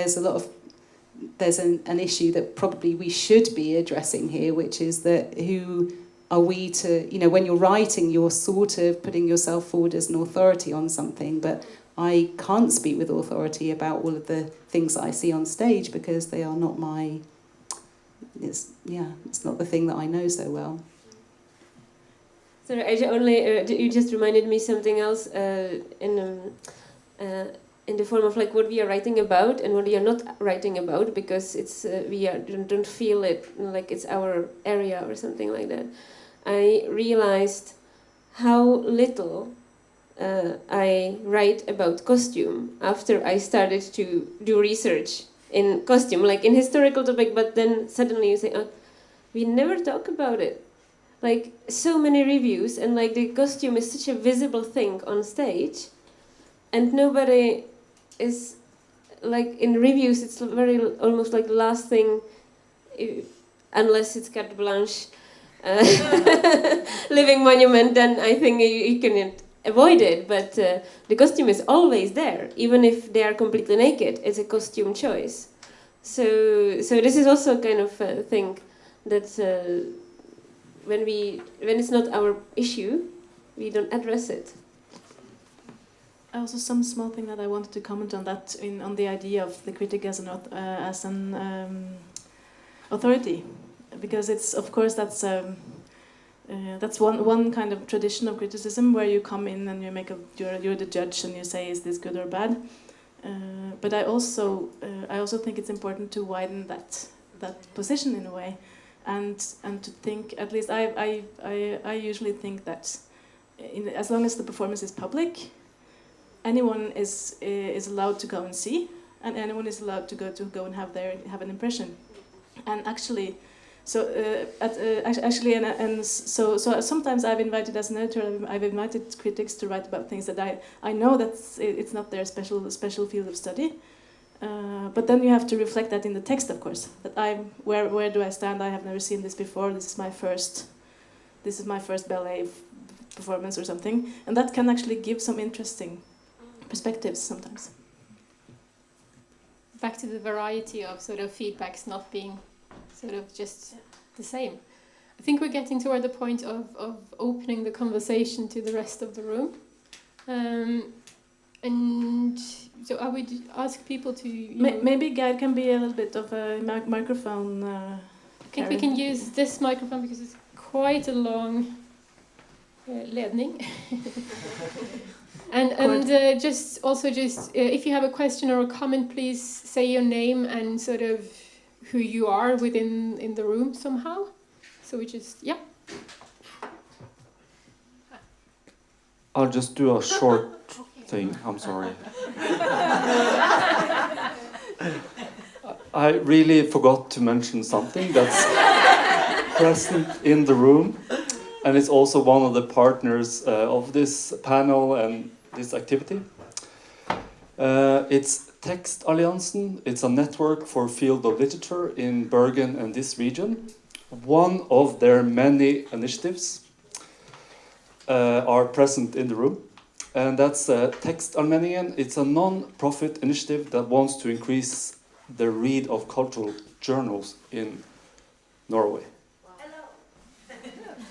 there's an issue that probably we should be addressing here, which is that who are we to, you know, when you're writing, you're sort of putting yourself forward as an authority on something, but I can't speak with authority about all of the things that I see on stage because they are not it's not the thing that I know so well. Sorry, you just reminded me something else in the form of like what we are writing about and what we are not writing about, because it's don't feel it like it's our area or something like that. I realized how little I write about costume after I started to do research in costume, like in historical topic, but then suddenly you say, oh, we never talk about it. Like so many reviews, and like the costume is such a visible thing on stage, and nobody is like in reviews. It's very almost like the last thing, unless it's carte blanche, living monument. Then I think you can avoid it. But the costume is always there, even if they are completely naked. It's a costume choice. So this is also kind of a thing that when it's not our issue, we don't address it. Also, some small thing that I wanted to comment on that on the idea of the critic as an authority, because it's of course that's That's one kind of tradition of criticism where you come in and you you're the judge and you say, is this good or bad? But I also think it's important to widen that position in a way, and to think, at least I usually think that as long as the performance is public, anyone is allowed to go and see, and anyone is allowed to go and have an impression, and actually. So so sometimes I've invited, as an editor, I've invited critics to write about things that I know that it's not their special field of study, but then you have to reflect that in the text, of course. That where do I stand? I have never seen this before. This is my first ballet performance or something, and that can actually give some interesting perspectives sometimes. Back to the variety of sort of feedbacks not being sort of just the same. I think we're getting toward the point of opening the conversation to the rest of the room. And so I would ask people to... Maybe Geir can be a little bit of a microphone. I think we can use this microphone because it's quite a long ledning. And just if you have a question or a comment, please say your name and sort of who you are in the room somehow. So we just, yeah. I'll just do a short thing, I'm sorry. I really forgot to mention something that's present in the room, and it's also one of the partners of this panel and this activity. It's Tekstalliansen. It's a network for field of literature in Bergen and this region. One of their many initiatives are present in the room, and that's Tekstalmenningen. It's a non-profit initiative that wants to increase the read of cultural journals in Norway. Hello.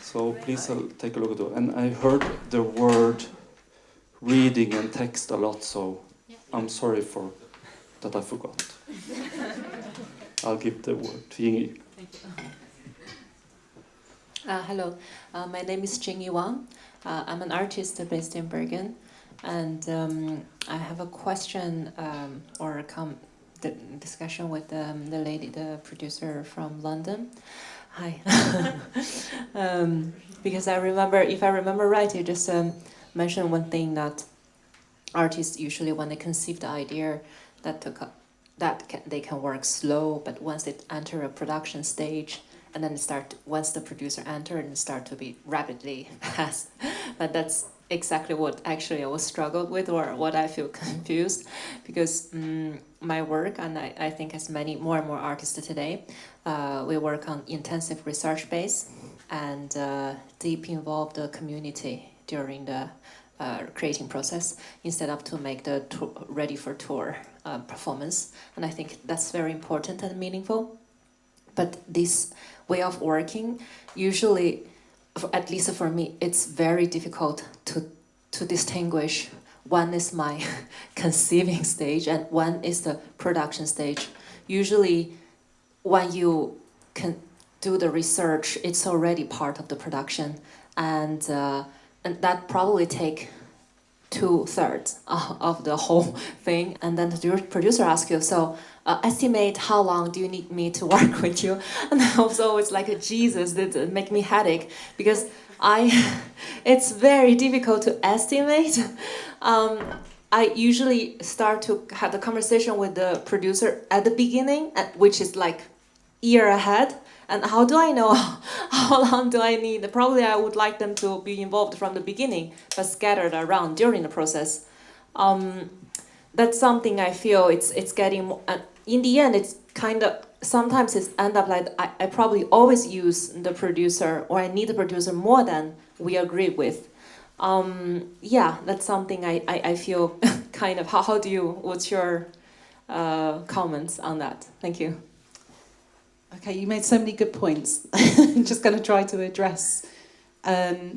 So please take a look at it. And I heard the word reading and text a lot, so I'm sorry for that I forgot. I'll give the word to Yingi. Thank you. Hello, my name is Jingyi Wang. I'm an artist based in Bergen, and I have a question or a discussion with the lady, the producer from London. Hi. Because I remember, if I remember right, you just mentioned one thing, that artists usually, when they conceive the idea, they can work slow, but once they enter a production stage, and then once the producer enters, and start to be rapidly fast. But that's exactly what actually I was struggled with, or what I feel confused, because my work, and I think as more and more artists today, we work on intensive research base and deep involve the community during the creating process, instead of to make the ready for tour performance. And I think that's very important and meaningful. But this way of working, usually, at least for me, it's very difficult to distinguish. One is my conceiving stage and one is the production stage. Usually, when you can do the research, it's already part of the production, and that probably take 2/3 of the whole thing. And then the producer asks you, so estimate how long do you need me to work with you? And also it's like a Jesus that make me headache, because it's very difficult to estimate. I usually start to have the conversation with the producer at the beginning, which is like year ahead. And how do I know how long do I need? Probably I would like them to be involved from the beginning, but scattered around during the process. That's something I feel it's getting. In the end, it's kind of sometimes it's end up like I probably always use the producer, or I need the producer more than we agree with. Yeah, that's something I feel kind of. What's your comments on that? Thank you. Okay, you made so many good points. I'm just going to try to address.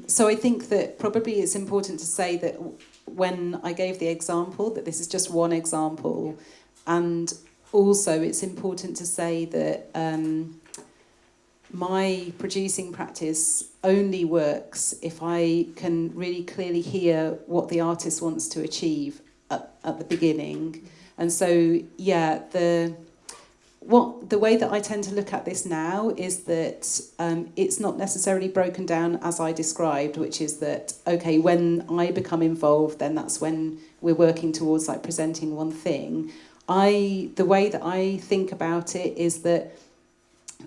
So I think that probably it's important to say that when I gave the example, that this is just one example. And also it's important to say that my producing practice only works if I can really clearly hear what the artist wants to achieve at the beginning. And so, yeah, the way that I tend to look at this now is that it's not necessarily broken down as I described, which is that, okay, when I become involved, then that's when we're working towards like presenting one thing. The way that I think about it is that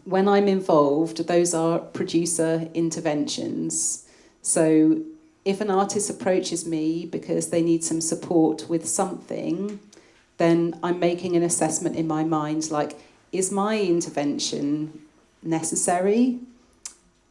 when I'm involved, those are producer interventions. So if an artist approaches me because they need some support with something, then I'm making an assessment in my mind, like, is my intervention necessary?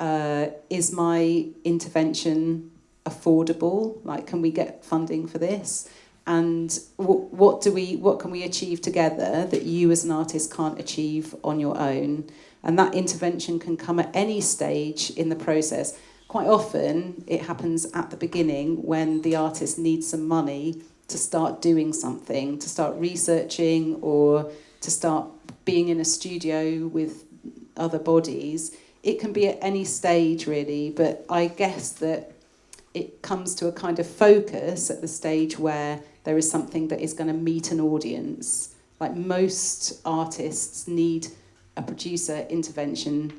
Is my intervention affordable? Like, can we get funding for this? And what can we achieve together that you as an artist can't achieve on your own? And that intervention can come at any stage in the process. Quite often, it happens at the beginning when the artist needs some money to start doing something, to start researching, or to start being in a studio with other bodies. It can be at any stage, really, but I guess that it comes to a kind of focus at the stage where there is something that is going to meet an audience. Like, most artists need a producer intervention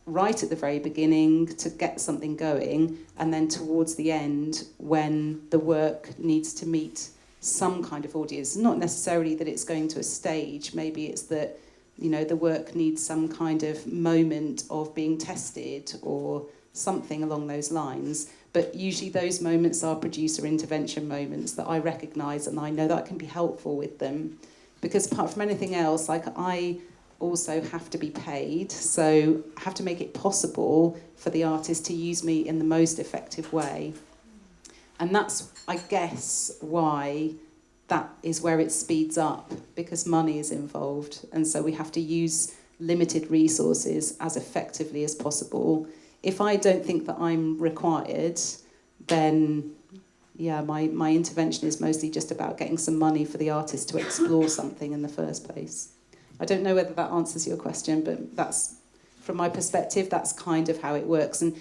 right at the very beginning to get something going, and then towards the end when the work needs to meet some kind of audience. Not necessarily that it's going to a stage, maybe it's that, you know, the work needs some kind of moment of being tested or something along those lines. But usually those moments are producer intervention moments that I recognise, and I know that I can be helpful with them. Because apart from anything else, like, I also have to be paid, so I have to make it possible for the artist to use me in the most effective way. And that's, I guess, why that is where it speeds up, because money is involved. And so we have to use limited resources as effectively as possible. If I don't think that I'm required, then, yeah, my intervention is mostly just about getting some money for the artist to explore something in the first place. I don't know whether that answers your question, but that's, from my perspective, that's kind of how it works. And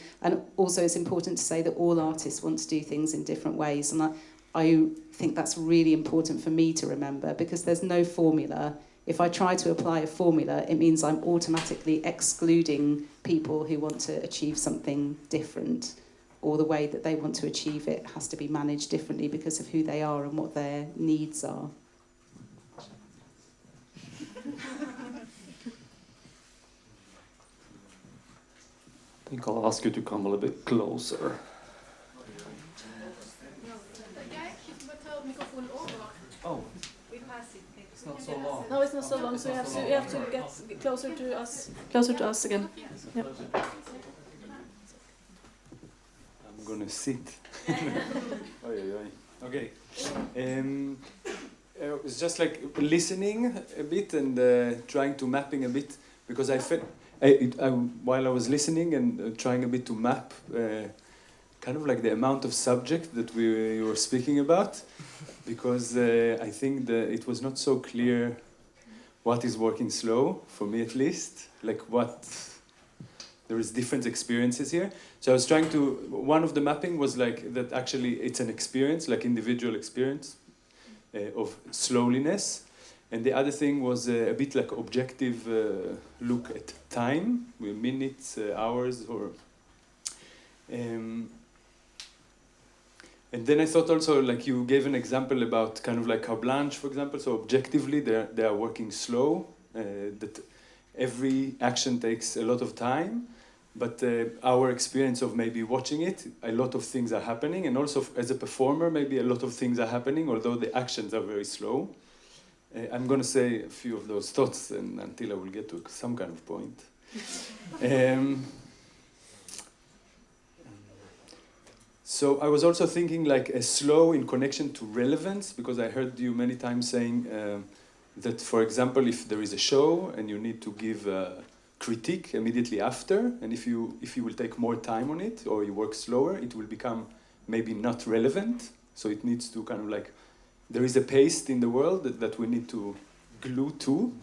also it's important to say that all artists want to do things in different ways. And I think that's really important for me to remember, because there's no formula. If I try to apply a formula, it means I'm automatically excluding people who want to achieve something different, or the way that they want to achieve it has to be managed differently because of who they are and what their needs are. I think I'll ask you to come a little bit closer. Oh, it's not so long. No, it's not so long, so you have to get closer to us again. Yep. I'm gonna sit. Okay. It's just like listening a bit and trying to mapping a bit, because I felt while I was listening and trying a bit to map kind of like the amount of subject that we were speaking about, because I think that it was not so clear what is working slow, for me at least, like what, there is different experiences here. So I was trying to, one of the mapping was like that actually it's an experience, like individual experience of slowliness. And the other thing was a bit like objective look at time, with minutes, hours, or... and then I thought also, like you gave an example about kind of like carte blanche, for example. So objectively, they are working slow, that every action takes a lot of time. But our experience of maybe watching it, a lot of things are happening. And also as a performer, maybe a lot of things are happening, although the actions are very slow. I'm going to say a few of those thoughts until I will get to some kind of point. So I was also thinking like a slow in connection to relevance, because I heard you many times saying that, for example, if there is a show and you need to give a critique immediately after, and if you will take more time on it or you work slower, it will become maybe not relevant. So it needs to kind of like, there is a pace in the world that we need to glue to.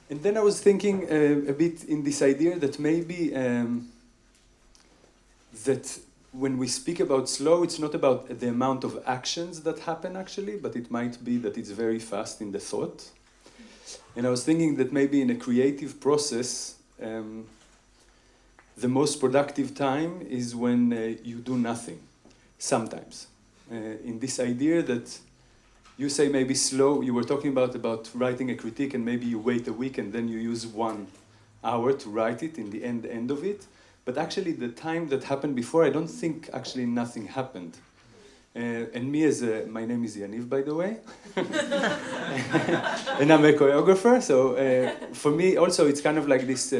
And then I was thinking a bit in this idea that maybe that when we speak about slow, it's not about the amount of actions that happen actually, but it might be that it's very fast in the thought. And I was thinking that maybe in a creative process, the most productive time is when you do nothing, sometimes. In this idea that you say maybe slow, you were talking about writing a critique and maybe you wait a week and then you use 1 hour to write it in the end of it. But actually the time that happened before, I don't think actually nothing happened. And me my name is Yaniv, by the way. And I'm a choreographer, so for me also it's kind of like this,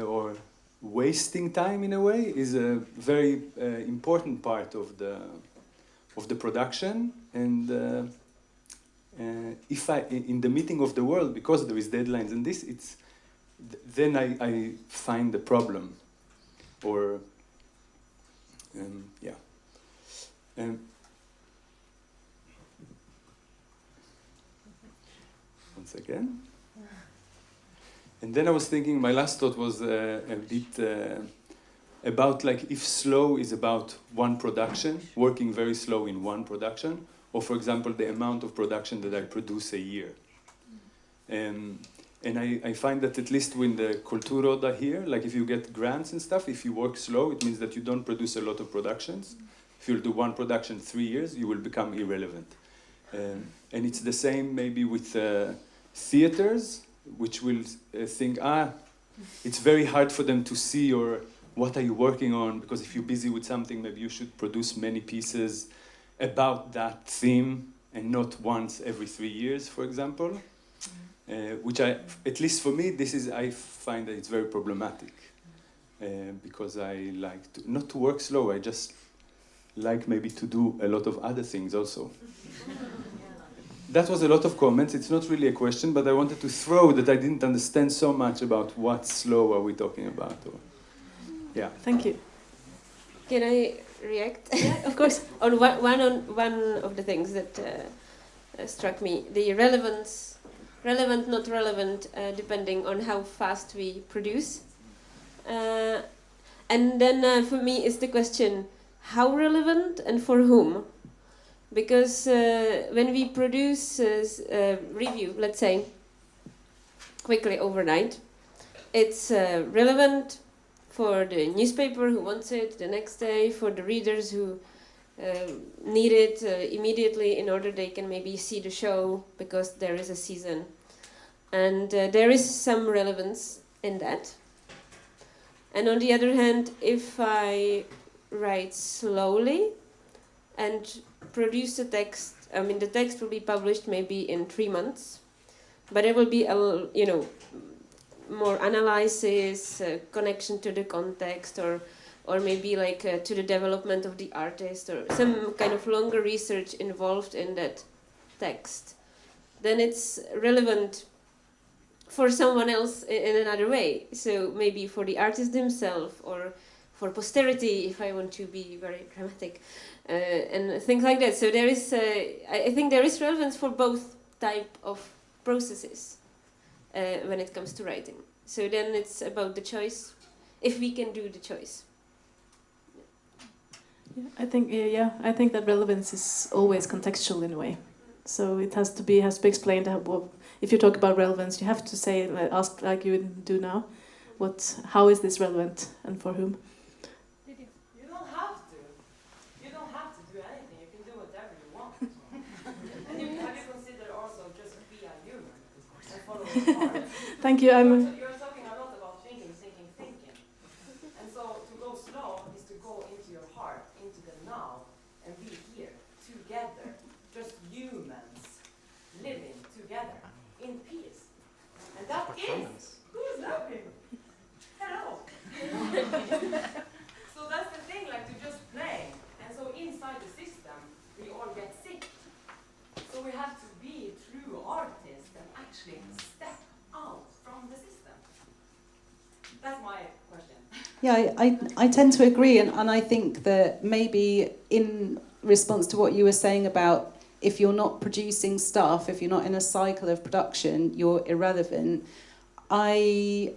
or wasting time in a way is a very important part of the production. And if in the meeting of the world, because there is deadlines and this, then I find the problem, or yeah. Once again. And then I was thinking, my last thought was a bit about like if slow is about one production, working very slow in one production, or for example, the amount of production that I produce a year. And I find that at least with the Kulturrådet here, like if you get grants and stuff, if you work slow, it means that you don't produce a lot of productions. If you'll do one production 3 years, you will become irrelevant. And it's the same maybe with theaters, which will think, it's very hard for them to see, or what are you working on? Because if you're busy with something, maybe you should produce many pieces about that theme and not once every 3 years, for example. Which at least for me, I find that it's very problematic. Because I like not to work slow, I just like maybe to do a lot of other things also. That was a lot of comments. It's not really a question, but I wanted to throw that I didn't understand so much about what slow are we talking about. Yeah. Thank you. Can I react? Yeah, of course. On one of the things that struck me, the relevant, not relevant, depending on how fast we produce. And then for me is the question, how relevant and for whom? Because when we produce a review, let's say, quickly overnight, it's relevant for the newspaper who wants it the next day, for the readers who need it immediately in order they can maybe see the show because there is a season. And there is some relevance in that. And on the other hand, if I write slowly and produce the text, the text will be published maybe in 3 months, but it will be more analysis, connection to the context, or maybe like to the development of the artist, or some kind of longer research involved in that text. Then it's relevant for someone else in another way. So maybe for the artist themselves, or for posterity, if I want to be very dramatic, and things like that. So there is, I think there is relevance for both type of processes when it comes to writing. So then it's about the choice, if we can do the choice. Yeah, I think that relevance is always contextual in a way. So it has to be explained. If you talk about relevance, you have to say, ask like you do now, how is this relevant and for whom? You don't have to. You don't have to do anything. You can do whatever you want. And have you considered also just be a human and follow your heart? Thank you. You're talking a lot about thinking. And so to go slow is to go into your heart, into the now, and be here together, just humans living together in peace. And that is who is laughing? Hello. So that's the thing, like to just play. And so inside the system, we all get sick. So we have to be true artists and actually step out from the system. That's my question. Yeah, I tend to agree, and I think that maybe in response to what you were saying about if you're not producing stuff, if you're not in a cycle of production, you're irrelevant. I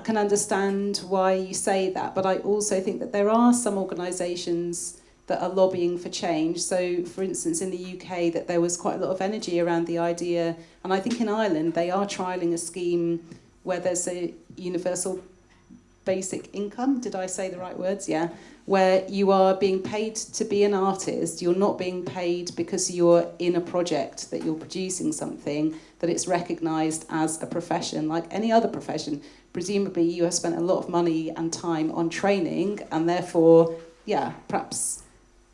can understand why you say that, but I also think that there are some organisations that are lobbying for change. So, for instance, in the UK, that there was quite a lot of energy around the idea, and I think in Ireland they are trialling a scheme where there's a universal basic income. Did I say the right words? Yeah. Where you are being paid to be an artist. You're not being paid because you're in a project, that you're producing something, that it's recognised as a profession like any other profession. Presumably you have spent a lot of money and time on training, and therefore, yeah, perhaps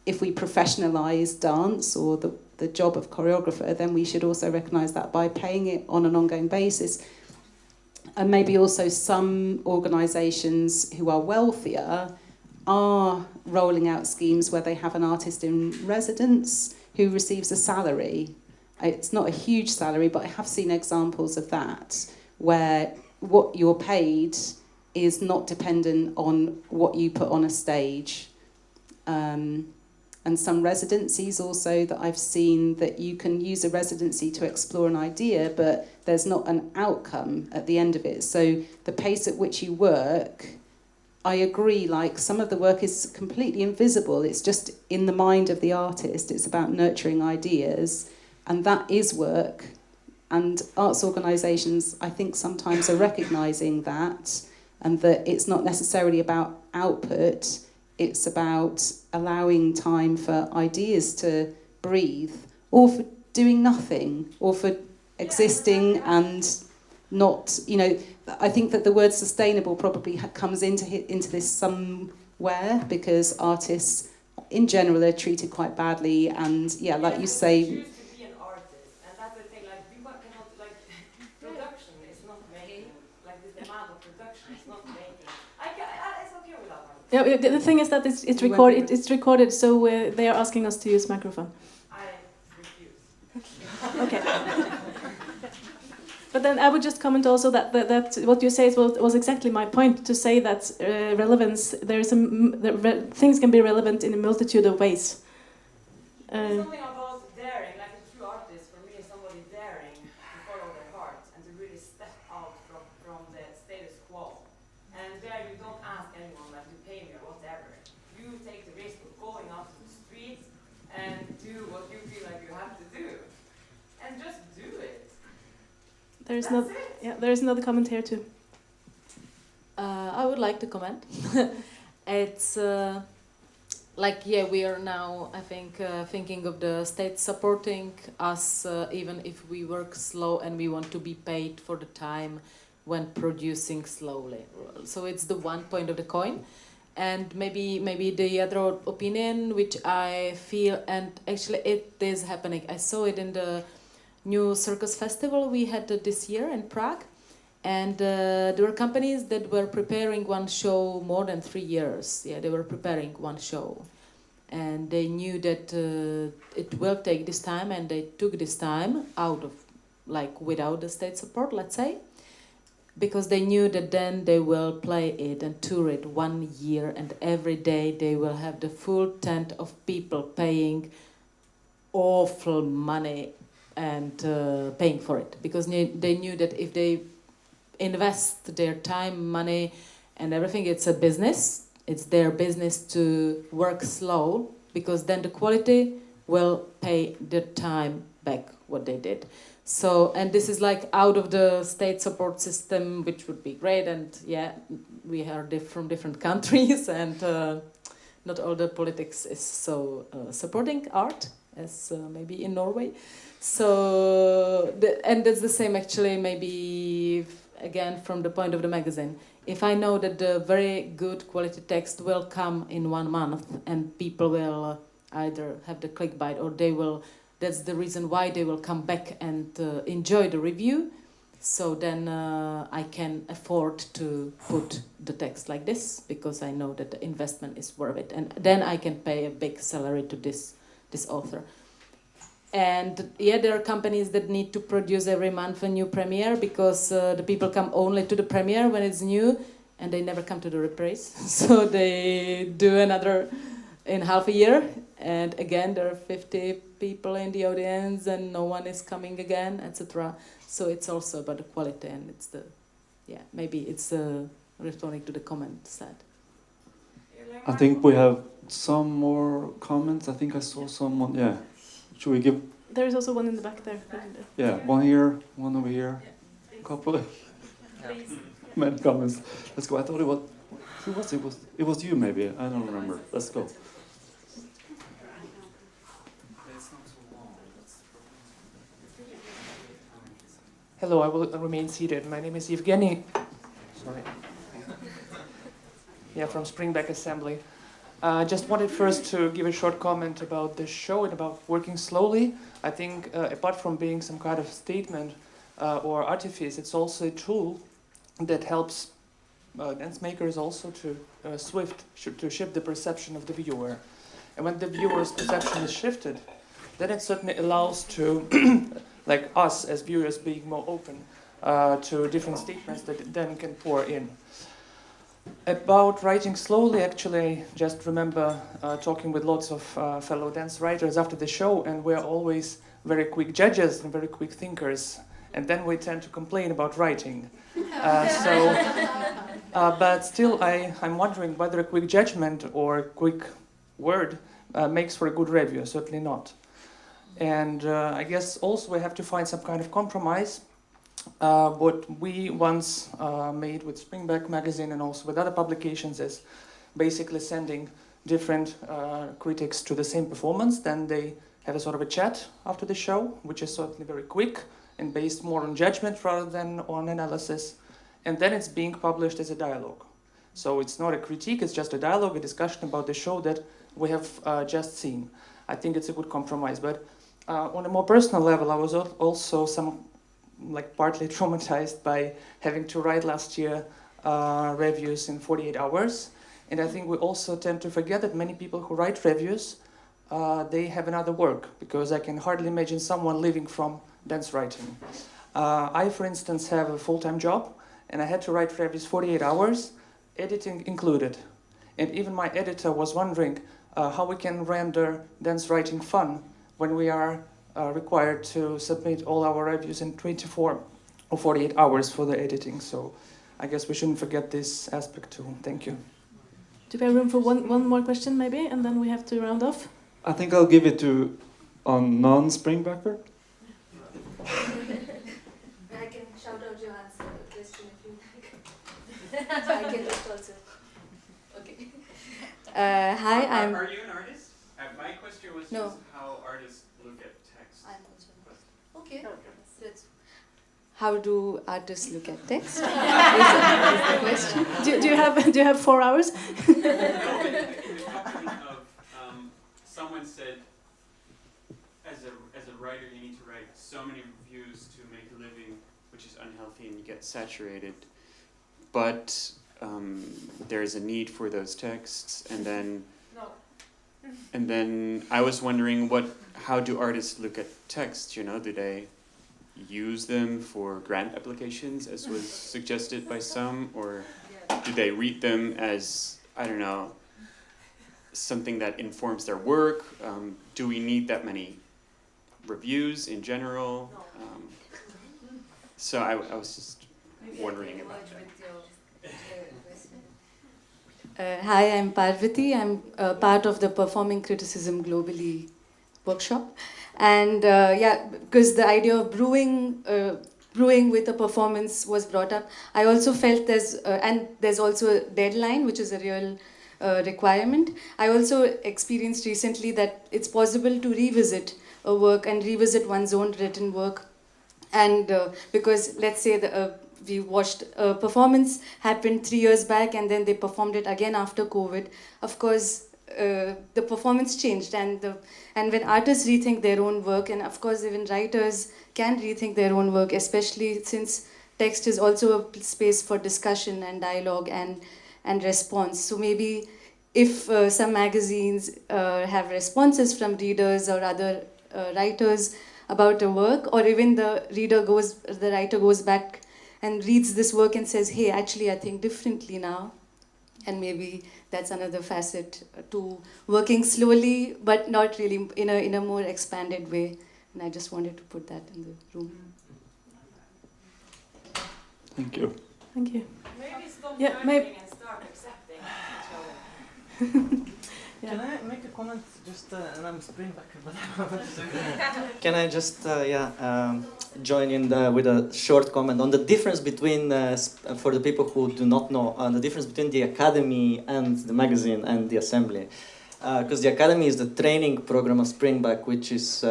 if we professionalise dance or the job of choreographer, then we should also recognise that by paying it on an ongoing basis. And maybe also some organisations who are wealthier are rolling out schemes where they have an artist in residence who receives a salary. It's not a huge salary, but I have seen examples of that, where what you're paid is not dependent on what you put on a stage. And some residencies also that I've seen, that you can use a residency to explore an idea, but there's not an outcome at the end of it. So the pace at which you work, I agree, like some of the work is completely invisible. It's just in the mind of the artist. It's about nurturing ideas, and that is work. And arts organisations, I think, sometimes are recognising that, and that it's not necessarily about output. It's about allowing time for ideas to breathe, or for doing nothing, or for existing and not, you know, I think that the word sustainable probably comes into this somewhere, because artists in general are treated quite badly, and yeah, like you say. Choose to be an artist, and that's the thing. Like, we cannot, like, production is not making, like, this amount of production is not making. It's okay without money. Yeah, the thing is that it's recorded. It's recorded, so they are asking us to use microphone. I refuse. Okay. But then I would just comment also that what you say was exactly my point, to say that relevance, things can be relevant in a multitude of ways. There's something about daring, like a true artist for me is somebody daring to follow their heart and to really step out from the status quo. And there you don't ask anyone like to pay me or whatever. You take the risk of going out to the street and do what you feel like you have to do. And just do it. There is another comment here too. I would like to comment. It's we are now, I think, thinking of the state supporting us even if we work slow and we want to be paid for the time when producing slowly. So it's the one point of the coin. And maybe the other opinion which I feel, and actually it is happening. I saw it in the new circus festival we had this year in Prague, and there were companies that were preparing one show more than 3 years. Yeah, they were preparing one show, and they knew that it will take this time, and they took this time out of, like, without the state support, let's say, because they knew that then they will play it and tour it 1 year, and every day they will have the full tent of people paying awful money and paying for it, because they knew that if they invest their time, money and everything, it's a business. It's their business to work slow, because then the quality will pay the time back what they did. So, and this is like out of the state support system, which would be great. And yeah, we are from different countries, and not all the politics is so supporting art as maybe in Norway. So, and that's the same actually, maybe again from the point of the magazine. If I know that the very good quality text will come in 1 month, and people will either have the clickbait, or they will, that's the reason why they will come back and enjoy the review. So then I can afford to put the text like this, because I know that the investment is worth it. And then I can pay a big salary to this author. And yeah, there are companies that need to produce every month a new premiere, because the people come only to the premiere when it's new, and they never come to the reprise. So they do another in half a year, and again there are 50 people in the audience and no one is coming again, etc. So it's also about the quality, and it's the, yeah, maybe it's responding to the comment said. I think we have some more comments. I think I saw someone. Yeah, should we give? There is also one in the back there. Yeah, one here, one over here, a couple of many comments. Let's go. I thought it was. Who was it? It was you maybe. I don't remember. Let's go. Hello, I will remain seated. My name is Evgeny. Sorry. Yeah, from Springback Assembly. Just wanted first to give a short comment about the show and about working slowly. I think apart from being some kind of statement or artifice, it's also a tool that helps dance makers also to shift the perception of the viewer. And when the viewer's perception is shifted, then it certainly allows to, like us as viewers, being more open to different statements that then can pour in. About writing slowly, actually, I just remember talking with lots of fellow dance writers after the show, and we're always very quick judges and very quick thinkers, and then we tend to complain about writing. But still, I'm wondering whether a quick judgment or a quick word makes for a good review. Certainly not. And I guess also we have to find some kind of compromise. What we once made with Springback magazine and also with other publications is basically sending different critics to the same performance. Then they have a sort of a chat after the show, which is certainly very quick and based more on judgment rather than on analysis. And then it's being published as a dialogue. So it's not a critique, it's just a dialogue, a discussion about the show that we have just seen. I think it's a good compromise. But on a more personal level, I was also partly traumatized by having to write last year reviews in 48 hours. And I think we also tend to forget that many people who write reviews, they have another work, because I can hardly imagine someone living from dance writing. I, for instance, have a full-time job, and I had to write reviews 48 hours, editing included. And even my editor was wondering how we can render dance writing fun when we are required to submit all our reviews in 24 or 48 hours for the editing. So I guess we shouldn't forget this aspect too. Thank you. Do we have room for one more question maybe, and then we have to round off? I think I'll give it to a non-Springbacker. I can shout out your answer question if you like. So I can just also. Okay. Hi, I'm. Are you an artist? My question was just how artists look at text. I'm also. Okay. That's. How do artists look at text? Is the question. Do you have 4 hours? Someone said, as a writer, you need to write so many reviews to make a living, which is unhealthy, and you get saturated. But there's a need for those texts, and then I was wondering, how do artists look at text? You know, do they use them for grant applications, as was suggested by some, or do they read them as, I don't know, something that informs their work? Do we need that many reviews in general? So I was just wondering about that. Hi, I'm Parvati. I'm part of the Performing Criticism Globally workshop. And because the idea of brewing with a performance was brought up, I also felt there's also a deadline, which is a real requirement. I also experienced recently that it's possible to revisit a work and revisit one's own written work. And because let's say we watched a performance happened 3 years back, and then they performed it again after COVID. Of course, the performance changed, and when artists rethink their own work, and of course even writers can rethink their own work, especially since text is also a space for discussion and dialogue and response. So maybe if some magazines have responses from readers or other writers about a work, or even the writer goes back and reads this work and says, hey, actually I think differently now, And maybe that's another facet to working slowly, but not really in a more expanded way. And I just wanted to put that in the room. Thank you. Thank you. Maybe stop Yeah, working and start accepting each other. Can I make a comment? Just and I'm Springbacker, but can I just join in with a short comment on the difference between for the people who do not know the difference between the academy and the magazine and the assembly, because the academy is the training program of Springback, which is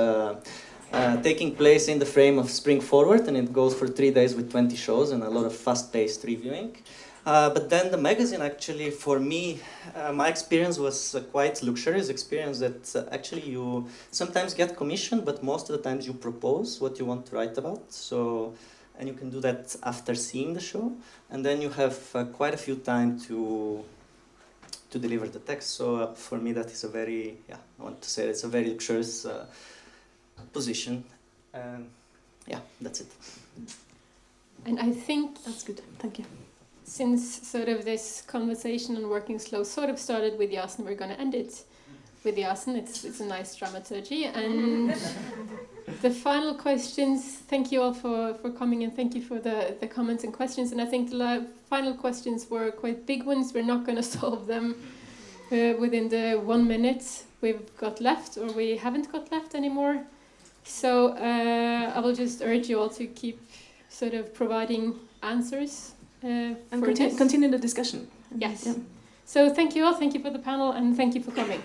taking place in the frame of Spring Forward, and it goes for 3 days with 20 shows and a lot of fast-paced reviewing. But then the magazine, actually, for me, my experience was a quite luxurious experience that actually you sometimes get commissioned, but most of the times you propose what you want to write about. So, and you can do that after seeing the show, and then you have quite a few time to deliver the text. So for me, that is a very, I want to say it's a very luxurious position. That's it. And I think That's good. Thank you. since sort of this conversation on working slow sort of started with Yasin, we're going to end it with Yasin. It's a nice dramaturgy. And the final questions, thank you all for coming, and thank you for the comments and questions. And I think the final questions were quite big ones. We're not going to solve them within the 1 minute we've got left, or we haven't got left anymore. So I will just urge you all to keep sort of providing answers. And continue the discussion. Yes. Yeah. So thank you all, thank you for the panel, and thank you for coming.